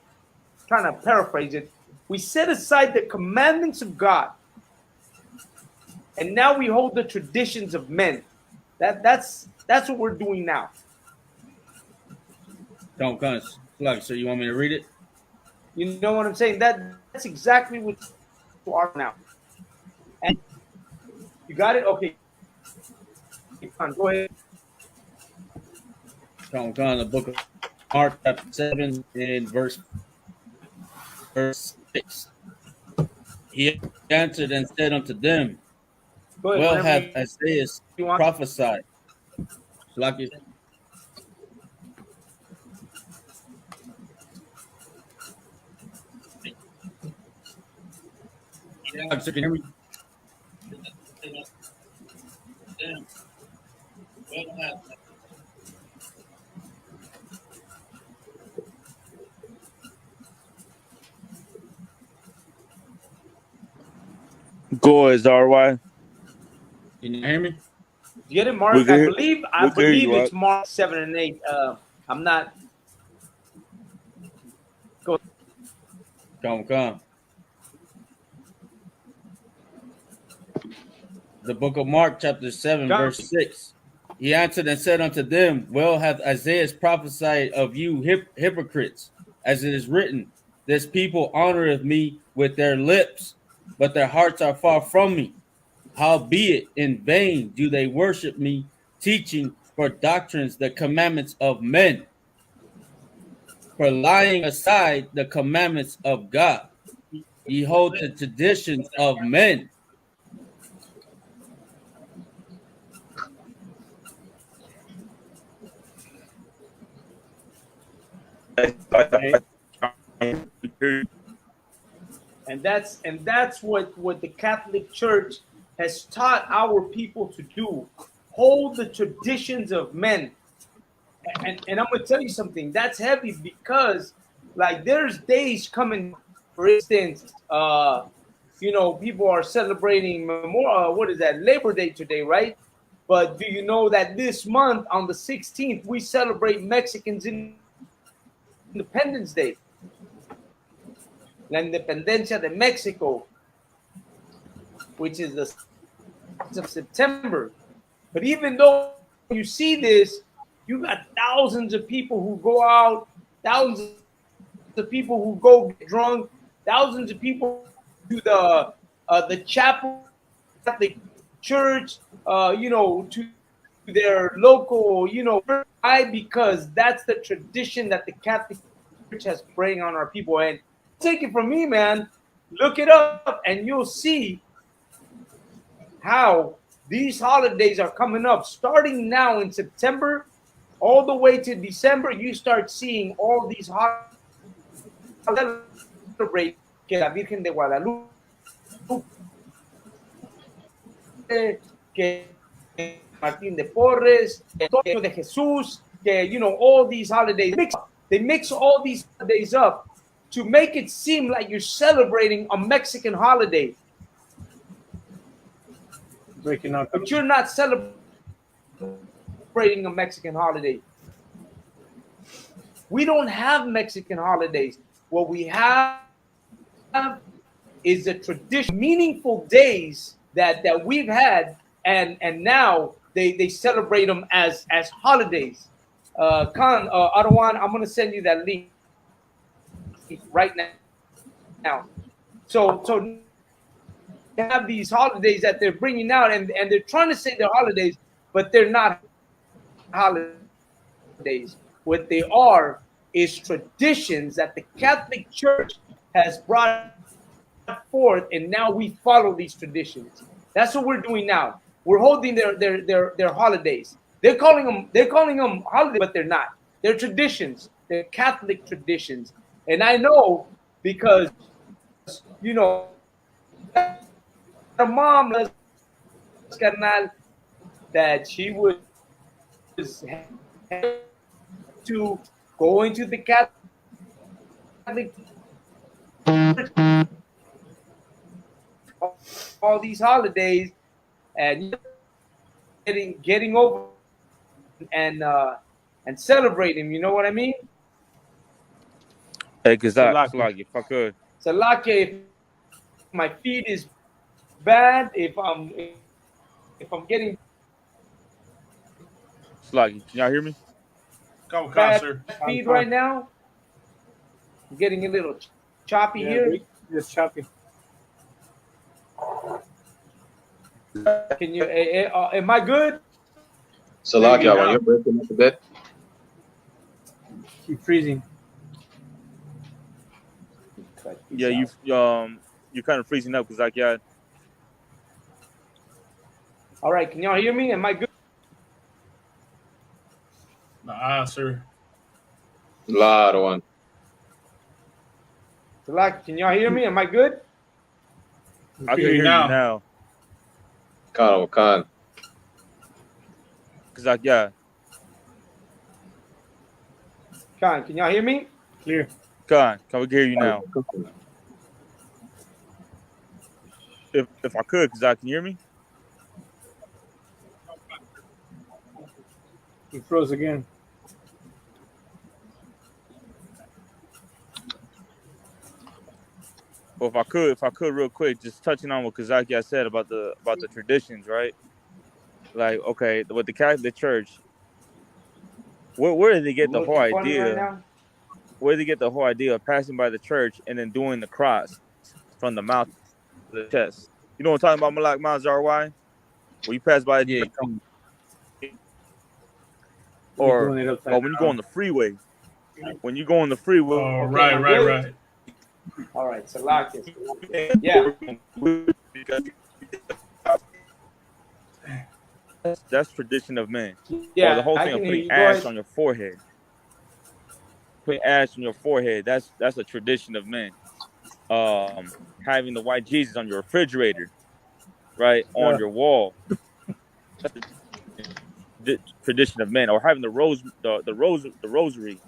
trying to paraphrase it, we set aside the commandments of God, and now we hold the traditions of men. That's what we're doing now. Don't guns. So you want me to read it? You know what I'm saying? That's exactly what you are now. And you got it? Okay. Go ahead. Don't gun. The book of Mark chapter 7 and verse 6. He answered and said unto them, well hath Isaiah prophesied. Lucky. Go ahead, RY. Can you hear me? You get it, Mark? I believe it's Mark 7 and 8. I'm not. Go. Come. The book of Mark, chapter 7, verse 6. He answered and said unto them, well hath Isaiah prophesied of you hypocrites, as it is written, this people honoreth me with their lips, but their hearts are far from me. Howbeit in vain do they worship me, teaching for doctrines the commandments of men, for laying aside the commandments of God. Ye hold the traditions of men. And that's what the Catholic Church has taught our people to do. Hold the traditions of men. And I'm gonna tell you something, that's heavy, because like there's days coming, for instance, people are celebrating Labor Day today, right? But do you know that this month on the 16th we celebrate Mexicans Independence Day? La Independencia de Mexico, which is the 6th of September. But even though you see this, you got thousands of people who go out, thousands of people who go get drunk, thousands of people to the chapel, Catholic church, to their local, why? Because that's the tradition that the Catholic Church has bring on our people. And take it from me, man, look it up and you'll see how these holidays are coming up. Starting now in September, all the way to December, you start seeing all these holidays. Celebrate que la Virgen de Guadalupe, que Martín de Porres, que Antonio de Jesús, que, all these holidays mix up. they mix all these holidays up to make it seem like you're celebrating a Mexican holiday. Breaking out. But you're not celebrating a Mexican holiday. We don't have Mexican holidays. What we have is a tradition, meaningful days that we've had, and now they celebrate them as holidays. Arwan, I'm gonna send you that link right now. So they have these holidays that they're bringing out, and they're trying to say they're holidays, but they're not holidays. What they are is traditions that the Catholic Church has brought forth, and now we follow these traditions. That's what we're doing now. We're holding their holidays. They're calling them holidays, but they're not. They're traditions. They're Catholic traditions. And I know because, you know, her mom that she was to going to the Catholic all these holidays and getting over and celebrating. You know what I mean? Hey, Salaki, if I could. Salaki, if my feed is bad, if I'm getting Salaki, can y'all hear me? bad feed right now, I'm getting a little choppy here. Just choppy. Can you? Am I good? Salaki, when you're breaking up a bit. Keep freezing. Yeah, you're kind of freezing up because like yeah. All right, can y'all hear me? Am I good? Nah, sir. Loud one. Salaki, can y'all hear me? Am I good? I can hear you now. Khan. Cause like yeah. Khan, can y'all hear me? Clear. Can we hear you now? If I could, cause I can hear me. He froze again. Well, if I could real quick, just touching on what Kazaki said about the traditions, right? Like, okay, with the Catholic Church, where did they get the whole idea? Right, where did they get the whole idea of passing by the church and then doing the cross from the mouth to the chest? You know what I'm talking about, Malak Mazarwai? Where you pass by, Yeah. or when you go on the freeway. When you go on the freeway. Oh, right. All right, Salaki. Yeah. That's tradition of men. Yeah. Or the whole thing of putting ash on your forehead. Putting ash on your forehead. That's a tradition of men. Having the white Jesus on your refrigerator, right, on your wall. That's the tradition of men. Or having the rosary,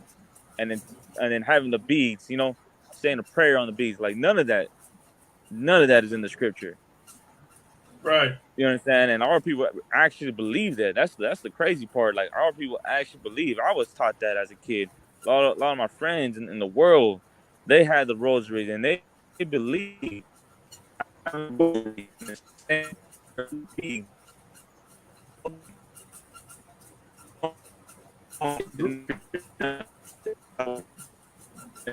and then having the beads. You know, saying a prayer on the beads. Like none of that is in the scripture. Right. You understand? And our people actually believe that. That's the crazy part. Like our people actually believe. I was taught that as a kid. A lot of my friends in the world, they had the rosaries and they believe.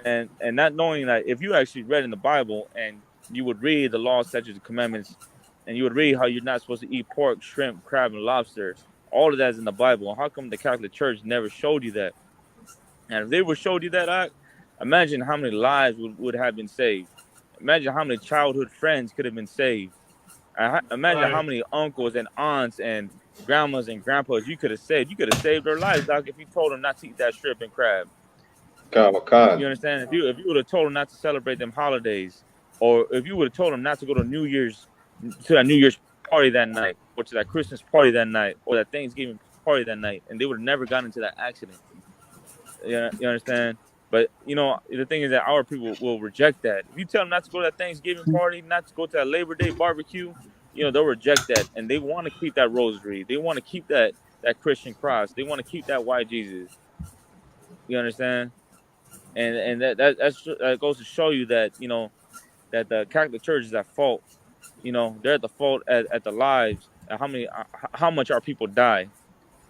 And not knowing that if you actually read in the Bible and you would read the law, statutes, and commandments, and you would read how you're not supposed to eat pork, shrimp, crab, and lobster, all of that is in the Bible. How come the Catholic Church never showed you that? And if they would showed you that, imagine how many lives would have been saved. Imagine how many childhood friends could have been saved. Imagine how many uncles and aunts and grandmas and grandpas you could have saved. You could have saved their lives, Doc, if you told them not to eat that shrimp and crab. You understand? If you would have told them not to celebrate them holidays, or if you would have told them not to go to that New Year's party that night, or to that Christmas party that night, or that Thanksgiving party that night, and they would have never gotten into that accident. You understand? But the thing is that our people will reject that. If you tell them not to go to that Thanksgiving party, not to go to that Labor Day barbecue, they'll reject that, and they want to keep that rosary. They want to keep that Christian cross. They want to keep that white Jesus. You understand? And that goes to show you that that the Catholic Church is at fault. They're at the fault at the lives, at how much our people die.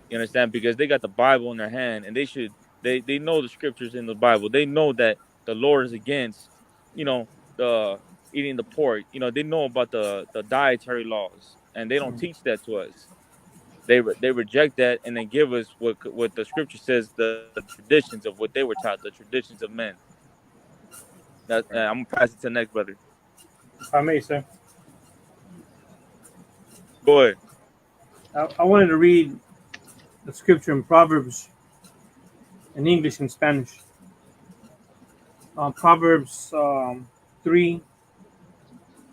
You understand? Because they got the Bible in their hand, and they know the scriptures in the Bible. They know that the Lord is against, the eating the pork. They know about the dietary laws, and they don't teach that to us. They reject that, and then give us what the scripture says, the traditions of what they were taught, the traditions of men. I'm gonna pass it to the next brother. If I may, sir. Go ahead. I wanted to read the scripture in Proverbs in English and Spanish. Proverbs 3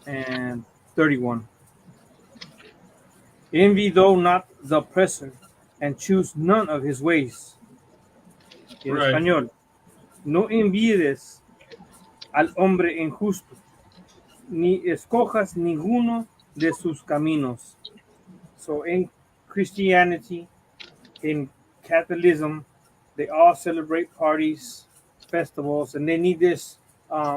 and 31. Envy thou not the oppressor, and choose none of his ways. En Right. español, no envides al hombre injusto, ni escojas ninguno de sus caminos. So in Christianity, in Catholicism, they all celebrate parties, festivals, and they need this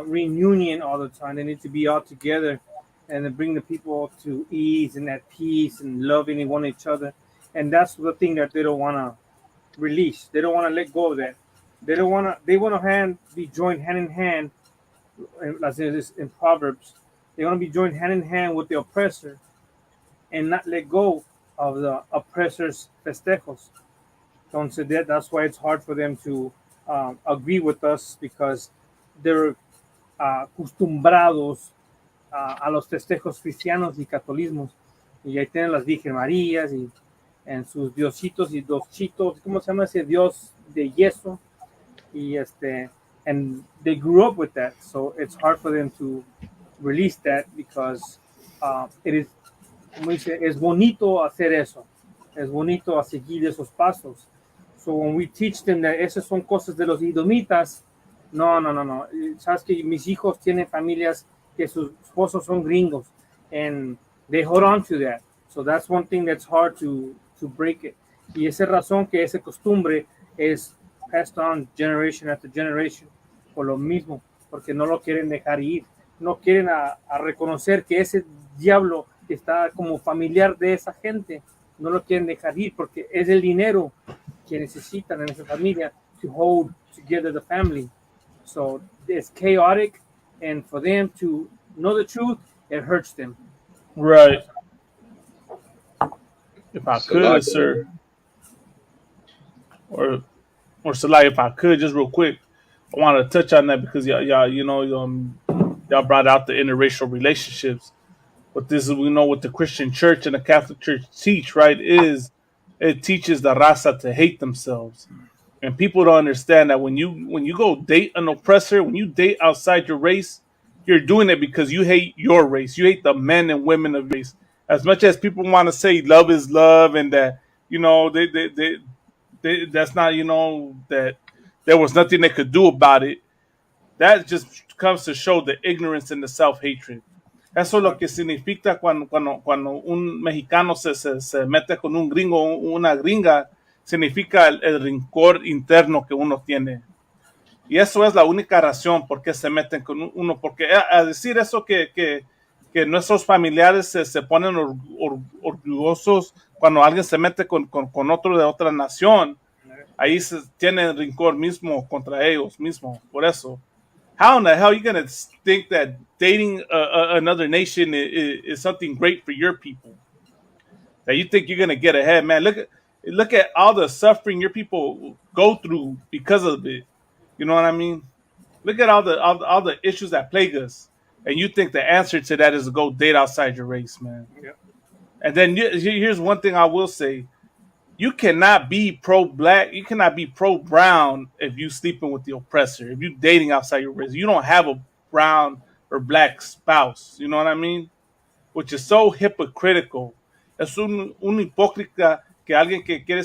reunion all the time. They need to be all together and to bring the people to ease and at peace and loving one each other. And that's the thing that they don't want to release. They don't want to let go of that. They don't want to. They want to be joined hand in hand, as it is in Proverbs. They want to be joined hand in hand with the oppressor, and not let go of the oppressor's festejos. Entonces that's why it's hard for them to agree with us, because they're acostumbrados a los festejos cristianos y catolicismos. Y ahí tienen las Virgen Marías y en sus diositos y doschitos, ¿cómo se llama ese dios de yeso? Y and they grew up with that, so it's hard for them to release that, because it is, como dice, es bonito hacer eso, es bonito seguir esos pasos. So when we teach them that esas son cosas de los idomitas, no. Sabes que mis hijos tienen familias que sus esposos son gringos, and they hold on to that. So that's one thing that's hard to break it. Y esa razón que esa costumbre es passed on generation after generation por lo mismo, porque no lo quieren dejar ir, no quieren a reconocer que ese diablo que está como familiar de esa gente, no lo quieren dejar ir, porque es el dinero que necesitan en esa familia to hold together the family. So it's chaotic, and for them to know the truth, it hurts them. Right. If I So, could, sir, or Salai, if I could, just real quick, I want to touch on that because y'all brought out the interracial relationships. But this is, we know what the Christian church and the Catholic church teach, right? Is it teaches the raza to hate themselves, and people don't understand that when you go date an oppressor, when you date outside your race, you're doing it because you hate your race. You hate the men and women of race. As much as people want to say love is love, and that that's not, that there was nothing they could do about it. That just comes to show the ignorance and the self-hatred. Eso es lo que significa cuando un mexicano se mete con un gringo o una gringa, significa el rencor interno que uno tiene. Y eso es la única razón por qué se meten con uno. Porque a decir eso que nuestros familiares se ponen orgullosos cuando alguien se mete con otro de otra nación, ahí se tienen rencor mismo contra ellos mismos. Por eso. How in the hell are you going to think that dating another nation is something great for your people? That you think you're going to get ahead, man? Look at all the suffering your people go through because of it. You know what I mean? Look at all the issues that plague us, and you think the answer to that is to go date outside your race, man. Yeah. And then here's one thing I will say: you cannot be pro-black, you cannot be pro-brown if you sleeping with the oppressor. If you dating outside your race, you don't have a brown or black spouse. You know what I mean? Which is so hypocritical. Es un hipócrita que alguien que quiere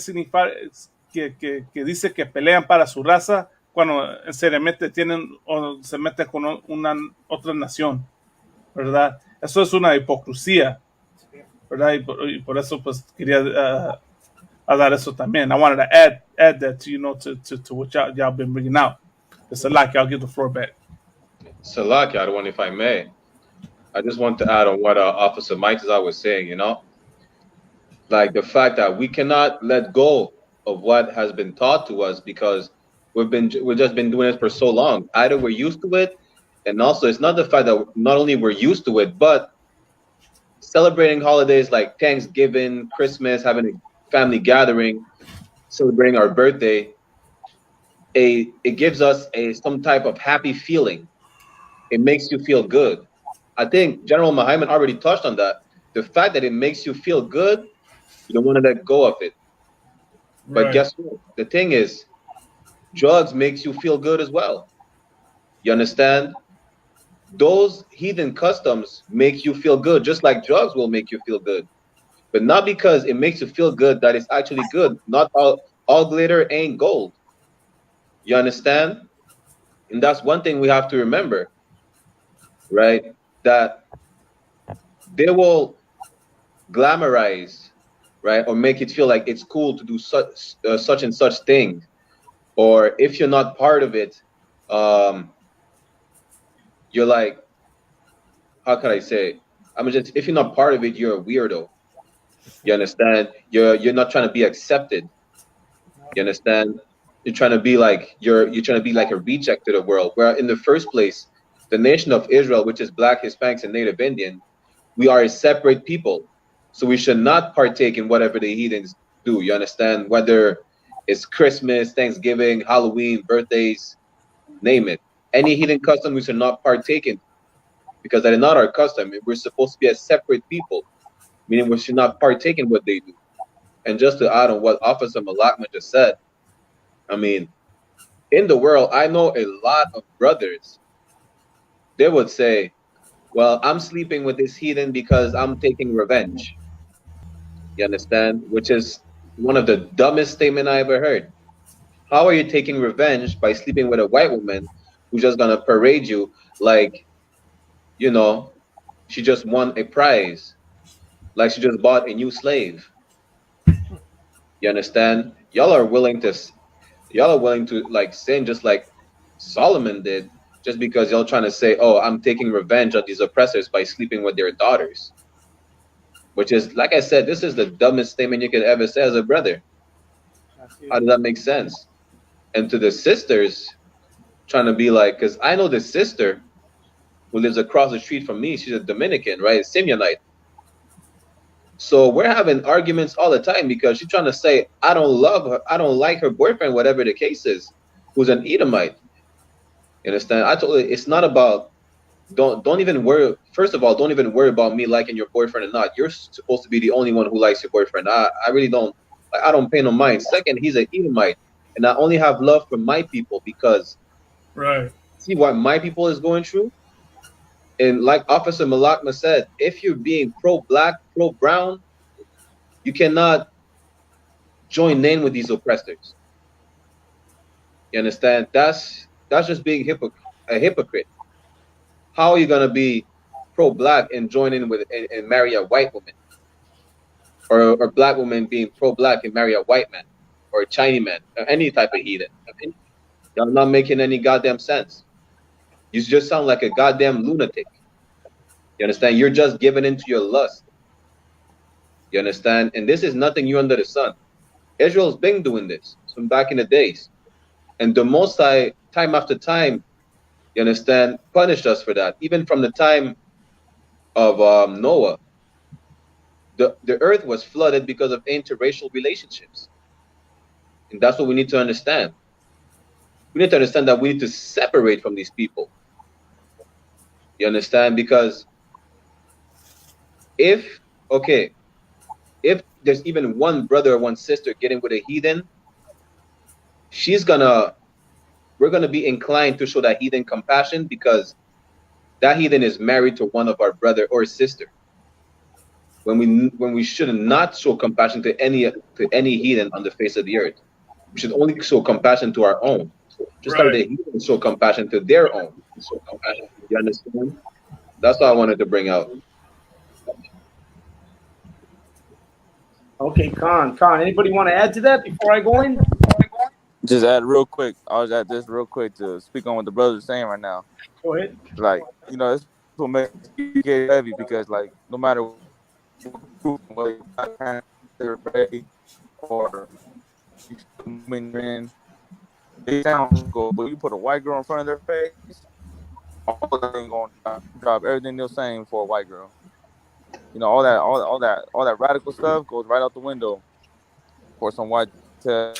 que dice que pelean para su raza cuando seriamente tienen o se meten con una otra nación, ¿verdad? Eso es una hipocresía, ¿verdad? Y por eso pues quería dar eso también. I wanted to add that to what y'all been bringing out. Salaki, I'll give the floor back. Salaki, I want, if I may. I just want to add on what Officer Maitazar was saying, you know? Like the fact that we cannot let go of what has been taught to us because we've just been doing it for so long. Either we're used to it, and also it's not the fact that not only we're used to it, but celebrating holidays like Thanksgiving, Christmas, having a family gathering, celebrating our birthday, it gives us some type of happy feeling. It makes you feel good. I think General Muhammad already touched on that. The fact that it makes you feel good, you don't want to let go of it. But guess what? The thing is, drugs makes you feel good as well. You understand? Those heathen customs make you feel good, just like drugs will make you feel good. But not because it makes you feel good that it's actually good. Not all glitter ain't gold. You understand? And that's one thing we have to remember, right? That they will glamorize, right? Or make it feel like it's cool to do such and such thing. Or if you're not part of it, you're like, how can I say? If you're not part of it, you're a weirdo. You understand? You're not trying to be accepted. You understand? You're trying to be like you're trying to be like a reject to the world. Where in the first place, the nation of Israel, which is Black, Hispanics, and Native Indian, we are a separate people. So we should not partake in whatever the heathens do. You understand? Whether it's Christmas, Thanksgiving, Halloween, birthdays, name it. Any heathen custom we should not partake in because that is not our custom. We're supposed to be a separate people, meaning we should not partake in what they do. And just to add on what Officer Malakma just said, I mean, in the world, I know a lot of brothers. They would say, well, I'm sleeping with this heathen because I'm taking revenge. You understand? Which is one of the dumbest statements I ever heard. How are you taking revenge by sleeping with a white woman who's just going to parade you like, you know, she just won a prize, like she just bought a new slave? You understand? Y'all are willing to like sin just like Solomon did, just because y'all trying to say, oh, I'm taking revenge on these oppressors by sleeping with their daughters. Which is, like I said, this is the dumbest statement you could ever say as a brother. How does that make sense? And to the sisters, trying to be like, because I know this sister who lives across the street from me, she's a Dominican, right? A Simeonite. So we're having arguments all the time because she's trying to say, I don't love her, I don't like her boyfriend, whatever the case is, who's an Edomite. You understand? I told her it's not about, don't even worry. First of all, don't even worry about me liking your boyfriend or not. You're supposed to be the only one who likes your boyfriend. I really don't, I don't pay no mind. Second, he's an Edomite. And I only have love for my people because see what my people is going through? And like Officer Malakma said, if you're being pro-black, pro-brown, you cannot join in with these oppressors. You understand? That's just being a hypocrite. How are you gonna be pro-black and join in with and marry a white woman, or a black woman being pro-black and marry a white man, or a Chinese man, or any type of heathen? You're not making any goddamn sense. You just sound like a goddamn lunatic. You understand? You're just giving into your lust. You understand? And this is nothing new under the sun. Israel's been doing this from back in the days. And the Most High, time after time, you understand, punished us for that. Even from the time of Noah, the earth was flooded because of interracial relationships. And that's what we need to understand. We need to understand that we need to separate from these people. You understand? Because if there's even one brother or one sister getting with a heathen, we're gonna be inclined to show that heathen compassion because that heathen is married to one of our brother or sister. When we should not show compassion to any heathen on the face of the earth. We should only show compassion to our own. Just like the heathen show compassion to their own. You understand? That's what I wanted to bring out. Okay, Khan. Anybody want to add to that before I go in? Just add real quick. I was at this real quick to speak on what the brother's saying right now. Go ahead. Like, you know, it's what makes it get heavy because, like, no matter what they're ready or you're in, they sound good, but you put a white girl in front of their face, all of them ain't gonna drop everything they're saying for a white girl. You know, all that radical stuff goes right out the window for some white tail.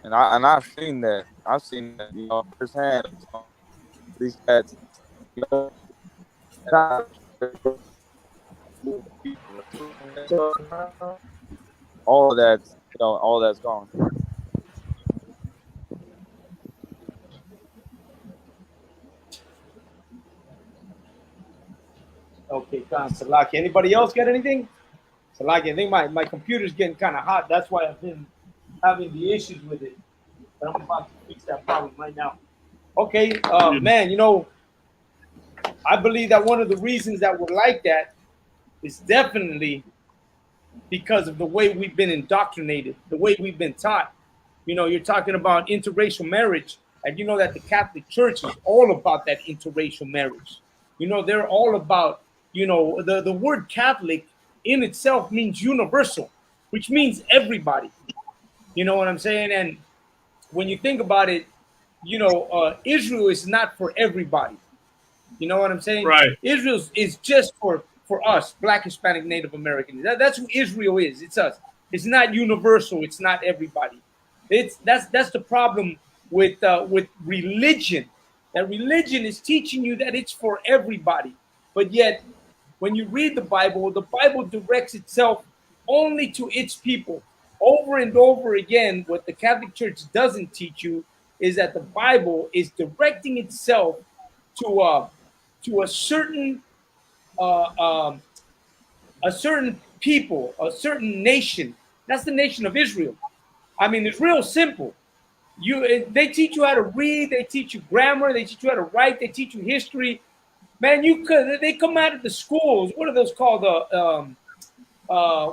And I've seen that. You know, firsthand. These cats, you know, all of that, you know, all that's gone. Okay, Khan. Salaki. Anybody else get anything? Salaki, I think my computer's getting kind of hot. That's why I've been having the issues with it. But I'm about to fix that problem right now. Okay, man, you know, I believe that one of the reasons that we're like that is definitely because of the way we've been indoctrinated, the way we've been taught. You know, you're talking about interracial marriage, and you know that the Catholic Church is all about that interracial marriage. You know, they're all about, you know, the word Catholic in itself means universal, which means everybody. You know what I'm saying? And when you think about it, you know, Israel is not for everybody. You know what I'm saying? Right. Israel is just for us, Black, Hispanic, Native Americans. That's who Israel is. It's us. It's not universal. It's not everybody. That's the problem with religion. That religion is teaching you that it's for everybody, but yet when you read the Bible directs itself only to its people. Over and over again, what the Catholic Church doesn't teach you is that the Bible is directing itself to a certain people, a certain nation. That's the nation of Israel. I mean, it's real simple. They teach you how to read, they teach you grammar, they teach you how to write, they teach you history. Man, they come out of the schools. What are those called?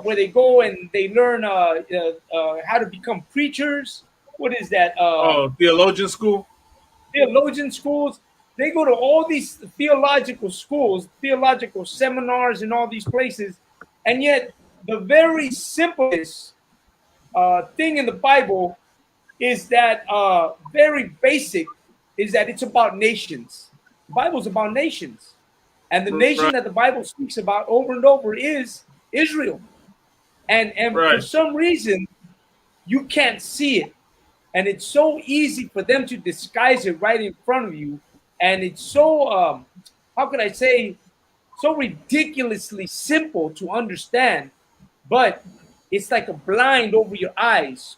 Where they go and they learn how to become preachers. What is that? Theologian school. Theologian schools. They go to all these theological schools, theological seminars, and all these places, and yet the very simplest thing in the Bible is that very basic is that it's about nations. The Bible's about nations, and the nation that the Bible speaks about over and over is Israel. And for some reason, you can't see it. And it's so easy for them to disguise it right in front of you. And it's so, how could I say, so ridiculously simple to understand. But it's like a blind over your eyes.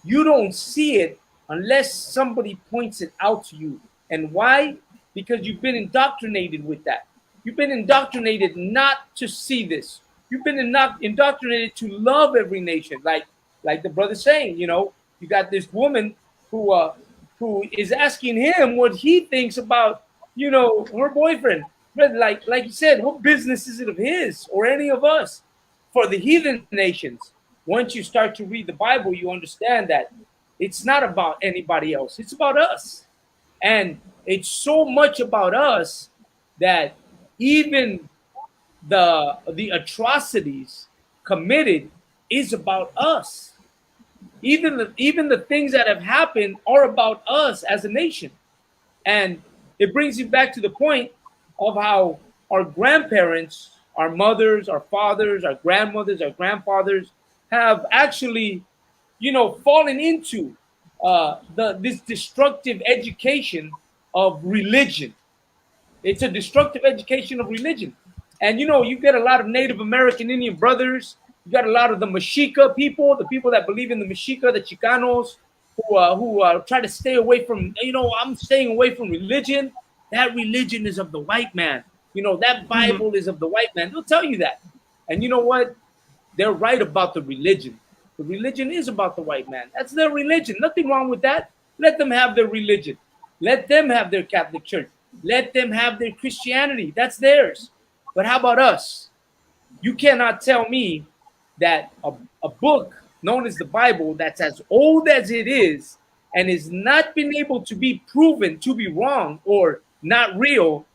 You don't see it unless somebody points it out to you. And why? Because you've been indoctrinated with that. You've been indoctrinated not to see this. You've been indoctrinated to love every nation, like the brother's saying. You know, you got this woman who is asking him what he thinks about, you know, her boyfriend. But like you said, what business is it of his or any of us? For the heathen nations, once you start to read the Bible, you understand that it's not about anybody else. It's about us, and it's so much about us that even the atrocities committed is about us. Even the things that have happened are about us as a nation. And it brings you back to the point of how our grandparents, our mothers, our fathers, our grandmothers, our grandfathers have actually, you know, fallen into this destructive education of religion. It's a destructive education of religion. And, you know, you get a lot of Native American Indian brothers. You got a lot of the Mexica people, the people that believe in the Mexica, the Chicanos, who try to stay away from, you know, I'm staying away from religion. That religion is of the white man. You know, that Bible is of the white man. They'll tell you that. And you know what? They're right about the religion. The religion is about the white man. That's their religion. Nothing wrong with that. Let them have their religion. Let them have their Catholic Church. Let them have their Christianity. That's theirs. But how about us? You cannot tell me that a book known as the Bible, that's as old as it is and is not been able to be proven to be wrong or not real,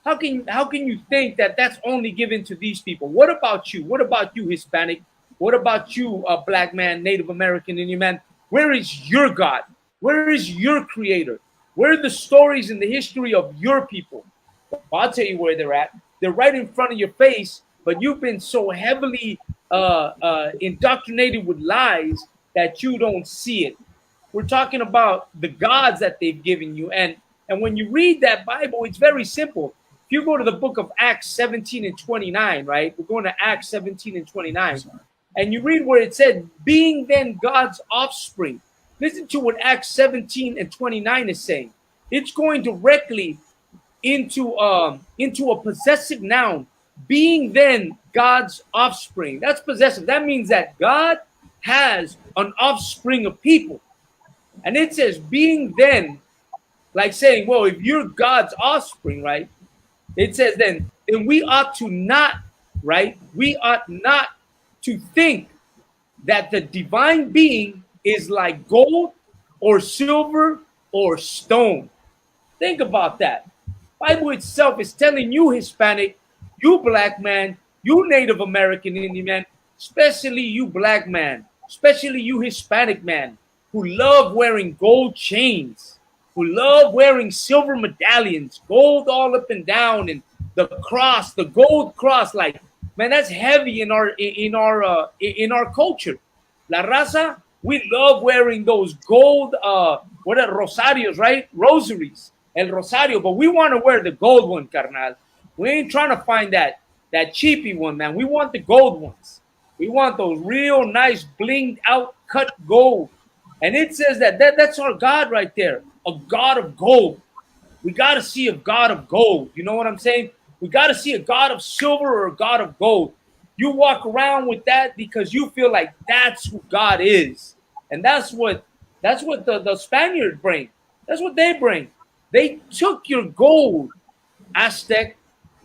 how can you think that that's only given to these people? What about you? What about you, Hispanic? What about you, black man, Native American, Indian man? Where is your God? Where is your creator? Where are the stories in the history of your people? Well, I'll tell you where they're at. They're right in front of your face, but you've been so heavily indoctrinated with lies that you don't see it. We're talking about the gods that they've given you. And when you read that Bible, it's very simple. If you go to the book of Acts 17 and 29, right? We're going to Acts 17 and 29. And you read where it said, being then God's offspring. Listen to what Acts 17 and 29 is saying. It's going directly into a possessive noun. Being then God's offspring. That's possessive. That means that God has an offspring of people. And it says, being then, like saying, well, if you're God's offspring, right? It says then we ought to not, right? We ought not to think that the divine being is like gold or silver or stone. Think about that. Bible itself is telling you, Hispanic, you black man, you Native American Indian man, especially you black man, especially you Hispanic man, who love wearing gold chains, who love wearing silver medallions, gold all up and down, and the cross, the gold cross, like, man, that's heavy in our culture. La Raza, we love wearing those gold what are rosarios, right? Rosaries, el rosario, but we want to wear the gold one, carnal. We ain't trying to find that cheapy one, man. We want the gold ones. We want those real nice blinged out cut gold. And it says that's our God right there, a God of gold. We got to see a God of gold. You know what I'm saying? We got to see a God of silver or a God of gold. You walk around with that because you feel like that's who God is. And that's what the Spaniards bring. That's what they bring. They took your gold, Aztec.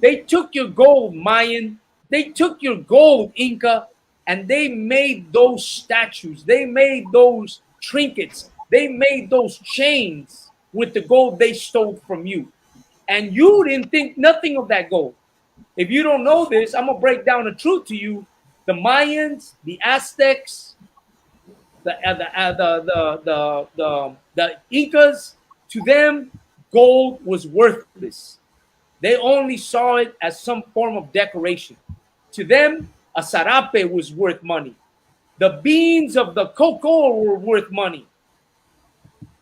They took your gold, Mayan. They took your gold, Inca, and they made those statues. They made those trinkets. They made those chains with the gold they stole from you. And you didn't think nothing of that gold. If you don't know this, I'm gonna break down the truth to you. The Mayans, the Aztecs, the Incas, to them, gold was worthless. They only saw it as some form of decoration. To them, a sarape was worth money. The beans of the cocoa were worth money.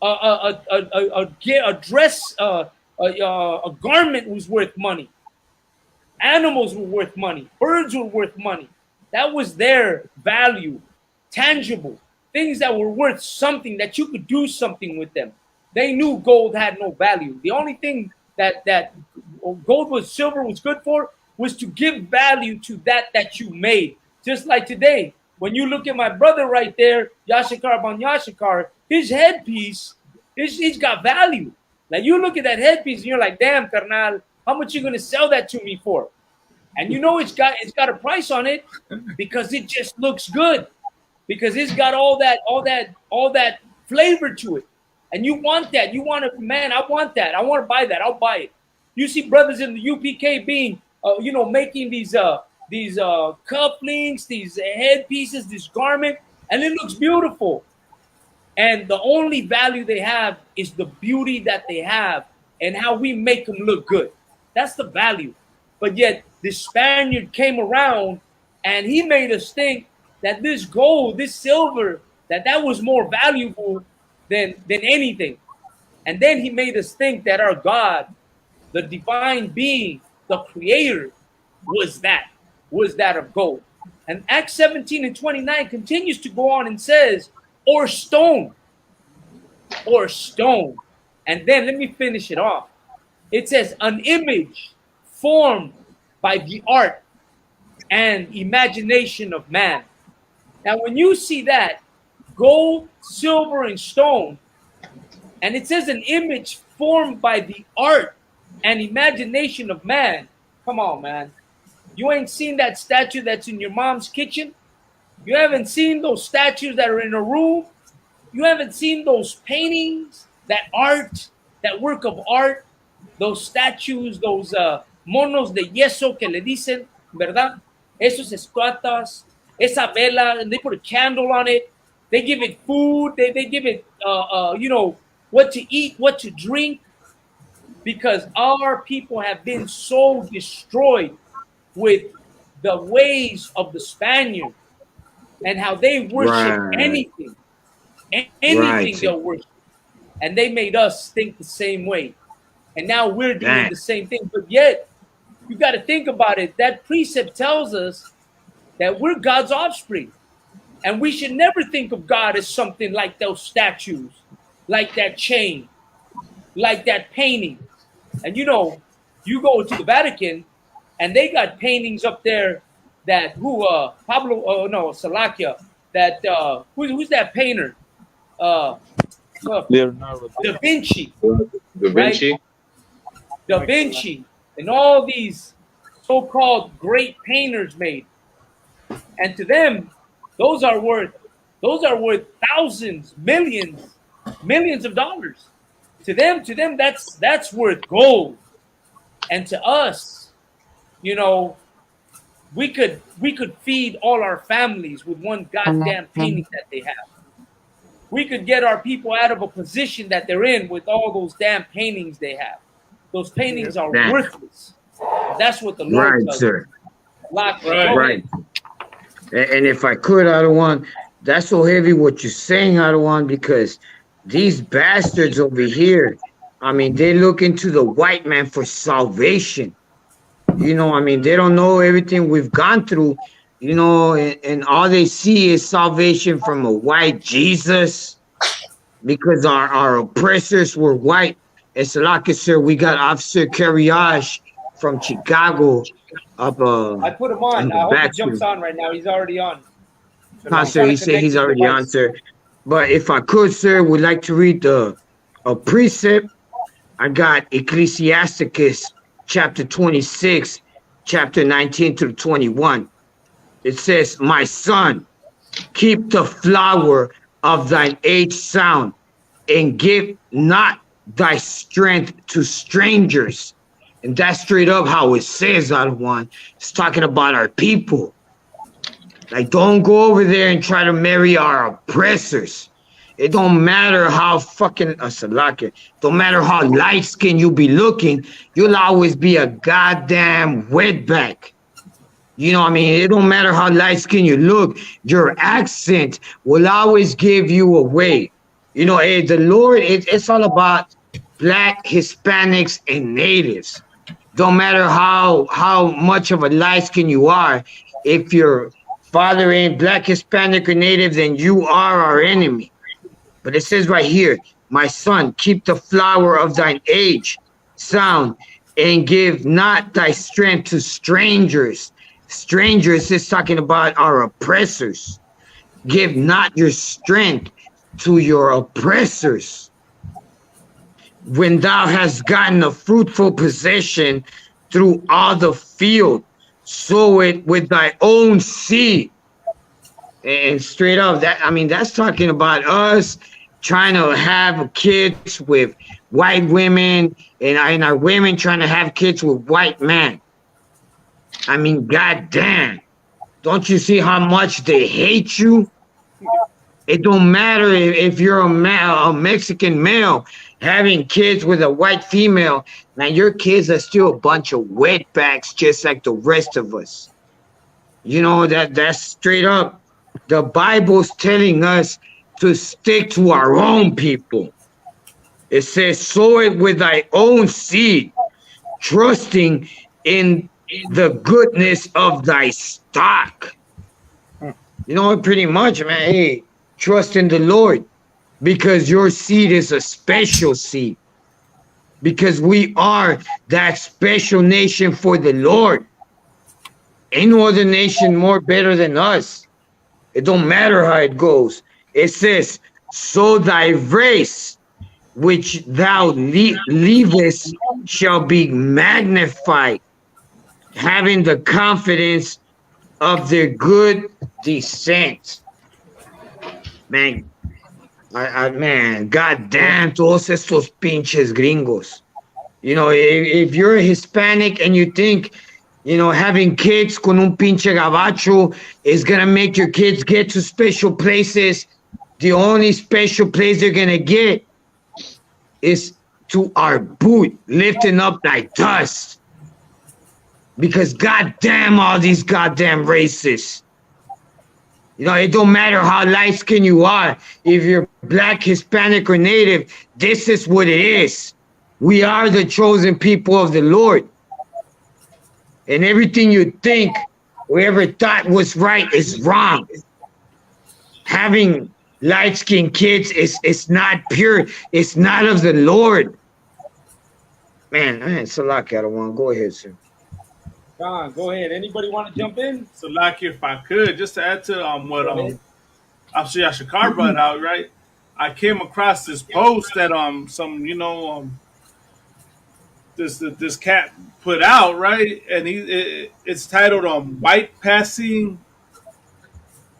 A dress, a garment was worth money. Animals were worth money. Birds were worth money. That was their value, tangible, things that were worth something, that you could do something with them. They knew gold had no value. The only thing that gold was, silver was good for was to give value to that you made. Just like today, when you look at my brother right there, Yashikar Ban Yashikar, his headpiece, he's got value. Like, you look at that headpiece and you're like, damn, carnal, how much you gonna sell that to me for? And you know it's got a price on it because it just looks good, because it's got all that flavor to it. And you want that. You want it, man. I want that. I want to buy that. I'll buy it. You see brothers in the UPK being, making these cufflinks, these headpieces, this garment, and it looks beautiful. And the only value they have is the beauty that they have and how we make them look good. That's the value. But yet the Spaniard came around and he made us think that this gold, this silver, that was more valuable than anything. And then he made us think that our God, the divine being, the creator, was that of gold. And Acts 17 and 29 continues to go on and says, or stone. And then let me finish it off. It says, an image formed by the art and imagination of man. Now, when you see that gold, silver, and stone, and it says an image formed by the art and imagination of man, come on, man. You ain't seen that statue that's in your mom's kitchen? You haven't seen those statues that are in a room? You haven't seen those paintings, that art, that work of art, those statues, those monos de yeso que le dicen, ¿verdad? Esos estatuas, esa vela, and they put a candle on it. They give it food. They give it, you know, what to eat, what to drink, because our people have been so destroyed with the ways of the Spaniard and how they worship anything they'll worship. And they made us think the same way. And now we're doing the same thing. But yet, you got to think about it. That precept tells us that we're God's offspring. And we should never think of God as something like those statues, like that chain, like that painting. And you know, you go to the Vatican and they got paintings up there that Salakia, that who's that painter? Leonardo Da Vinci. Da Vinci. Right? Da Vinci and all these so-called great painters made. And to them, those are worth thousands, millions of dollars. To them, that's worth gold. And to us, you know, we could feed all our families with one goddamn painting that they have. We could get our people out of a position that they're in with all those damn paintings they have. Those paintings are worthless. That's what the Lord does. Sir. Right. And if I could, Adawan, that's so heavy what you're saying, Adawan, because these bastards over here, I mean, they look into the white man for salvation. You know, I mean, they don't know everything we've gone through, you know, and all they see is salvation from a white Jesus, because our oppressors were white. It's like, sir, we got Officer Carriage from Chicago up. I put him on. I hope he jumps on right now. He's already on. No, sir, he said he's already on, sir. But if I could, sir, would like to read a precept. I got Ecclesiasticus chapter 26, chapter 19 through 21. It says, my son, keep the flower of thine age sound, and give not thy strength to strangers. And that's straight up how it says, Adawan. It's talking about our people. Like, don't go over there and try to marry our oppressors. It don't matter how fucking don't matter how light skinned you be looking, you'll always be a goddamn wetback. You know what I mean? It don't matter how light skinned you look, your accent will always give you away. You know, the Lord, it's all about Black, Hispanics, and natives. Don't matter how much of a light skin you are, if your father ain't Black, Hispanic, or native, then you are our enemy. But it says right here, my son, keep the flower of thine age sound, and give not thy strength to strangers. Strangers is talking about our oppressors. Give not your strength to your oppressors. When thou hast gotten a fruitful possession through all the field, sow it with thy own seed. And straight up, that, I mean, that's talking about us trying to have kids with white women, and our women trying to have kids with white men. I mean, goddamn, don't you see how much they hate you? It don't matter if you're a Mexican male having kids with a white female. Now your kids are still a bunch of wetbacks, just like the rest of us. You know, that's straight up. The Bible's telling us to stick to our own people. It says, sow it with thy own seed, trusting in the goodness of thy stock. You know, pretty much, man, hey, trust in the Lord, because your seed is a special seed, because we are that special nation for the Lord. Ain't no other nation more better than us. It don't matter how it goes. It says, so thy race which thou leavest shall be magnified, having the confidence of their good descent. Man, man, goddamn, todos estos pinches gringos. You know, if you're a Hispanic and you think, you know, having kids con un pinche gabacho is gonna make your kids get to special places, the only special place they're gonna get is to our boot, lifting up like dust. Because goddamn all these goddamn races. You know, it don't matter how light-skinned you are. If you're black, Hispanic, or native, this is what it is. We are the chosen people of the Lord. And everything you think or ever thought was right is wrong. Having light-skinned kids is not pure. It's not of the Lord. Man, Salaki, I don't want to go ahead, sir. John, go ahead. Anybody want to jump in? So, like, if I could, just to add to what After Yashikar brought out, right? I came across this post that some this cat put out, right? And it's titled white passing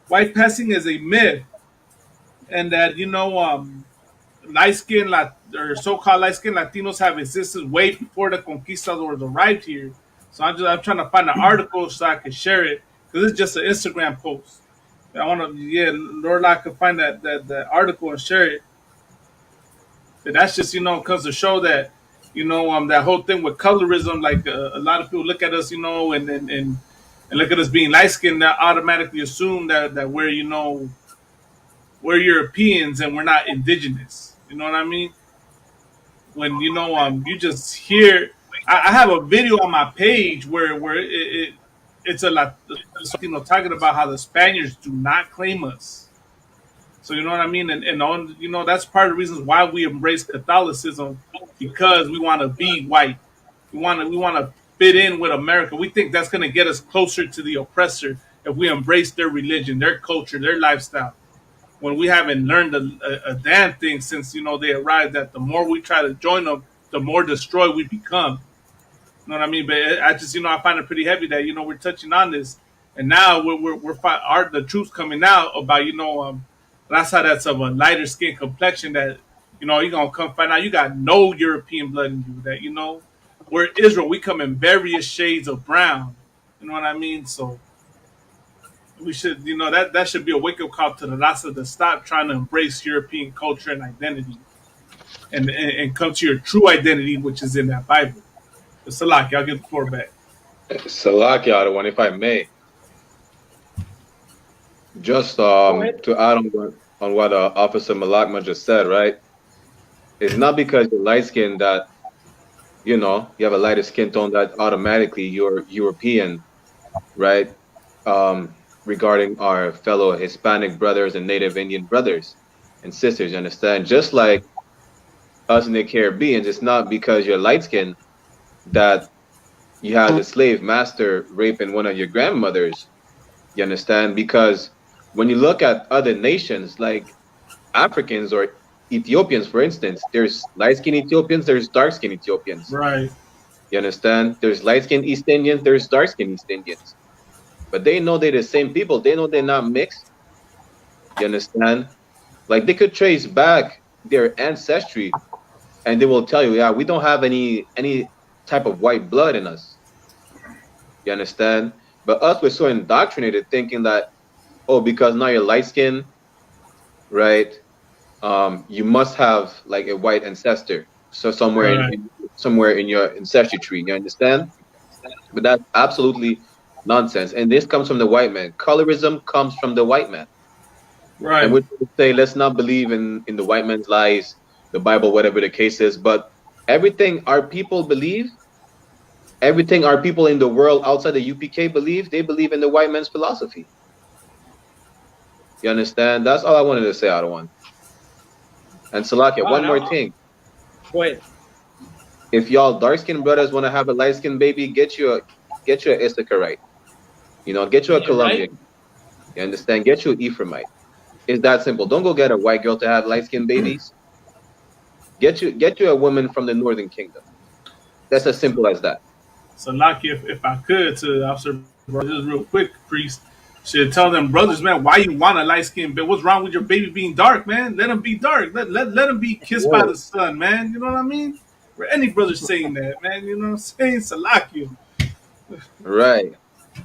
is a myth, and that light skin or so-called light skin Latinos have existed way before the conquistadors arrived here. So I'm trying to find an article so I can share it, because it's just an Instagram post. I want to, Lord, I could find that article and share it. And that's just, comes to show that, that whole thing with colorism, like a lot of people look at us, and look at us being light skinned, that automatically assume that we're Europeans and we're not indigenous. You know what I mean? When you just hear, I have a video on my page where it's a Latino talking about how the Spaniards do not claim us. So you know what I mean, and that's part of the reasons why we embrace Catholicism, because we want to be white. We want to fit in with America. We think that's going to get us closer to the oppressor if we embrace their religion, their culture, their lifestyle. When we haven't learned a damn thing since they arrived, that the more we try to join them, the more destroyed we become. You know what I mean? But I just I find it pretty heavy that we're touching on this, and now the truth's coming out about Raza that's of a lighter skin complexion, that you're gonna come find out you got no European blood in you, that we're Israel, we come in various shades of brown. You know what I mean? So we should, that should be a wake up call to the Raza to stop trying to embrace European culture and identity, and come to your true identity, which is in that Bible. But Salaki, I'll give the floor back. Salaki, Adawan, if I may. Just to add on what Officer Malakma just said, right? It's not because you're light skinned that you have a lighter skin tone that automatically you're European, right? Regarding our fellow Hispanic brothers and Native Indian brothers and sisters, you understand? Just like us in the Caribbean, it's not because you're light skinned that you had a slave master raping one of your grandmothers, you understand? Because when you look at other nations like Africans or Ethiopians, for instance, there's light-skinned Ethiopians, there's dark-skinned Ethiopians. Right. You understand? There's light-skinned East Indians, there's dark-skinned East Indians. But they know they're the same people. They know they're not mixed. You understand? Like, they could trace back their ancestry, and they will tell you, yeah, we don't have any type of white blood in us. You understand? But us, we're so indoctrinated thinking that, oh, because now you're light-skinned, right? You must have like a white ancestor, so somewhere in your ancestry tree. You understand? But that's absolutely nonsense, and this comes from the white man. Colorism comes from the white man, right? And we say let's not believe in the white man's lies, the Bible, whatever the case is. But everything our people believe, everything our people in the world outside the UPK believe, they believe in the white man's philosophy. You understand? That's all I wanted to say, Adawan. And Salakia, one more thing. Go ahead. If y'all dark-skinned brothers want to have a light-skinned baby, get you a Issachar right. Get you a Colombian. Right? You understand? Get you an Ephraimite. It's that simple. Don't go get a white girl to have light skinned babies. Get you a woman from the Northern Kingdom. That's as simple as that. So, Lucky, if I could, to Officer Bro, just real quick, priest, should tell them brothers, man, why you want a light skin? But what's wrong with your baby being dark, man? Let him be dark. Let him be kissed by the sun, man. You know what I mean? For any brother saying that, man, you know what I'm saying? Salakia. Right.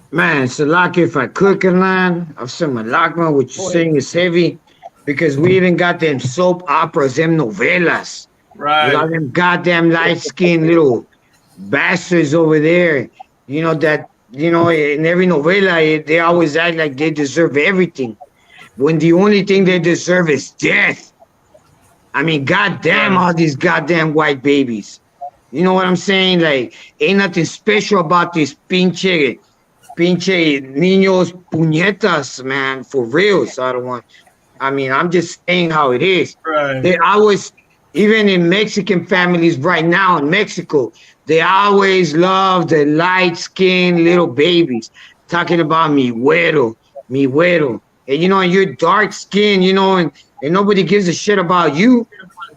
Man, Salaki, if I could, Kernan, I've said Malakma, what you're saying is heavy because we even got them soap operas, them novelas. Right. We got them goddamn light-skinned little bastards over there. You know, that, you know, in every novela, they always act like they deserve everything when the only thing they deserve is death. I mean, goddamn, all these goddamn white babies. You know what I'm saying? Like, ain't nothing special about these pinche niños puñetas, man, for real. So I'm just saying how it is. Right. They always, even in Mexican families right now in Mexico, they always love the light-skinned little babies, talking about mi güero. And, you know, and you're dark-skinned, you know, and nobody gives a shit about you.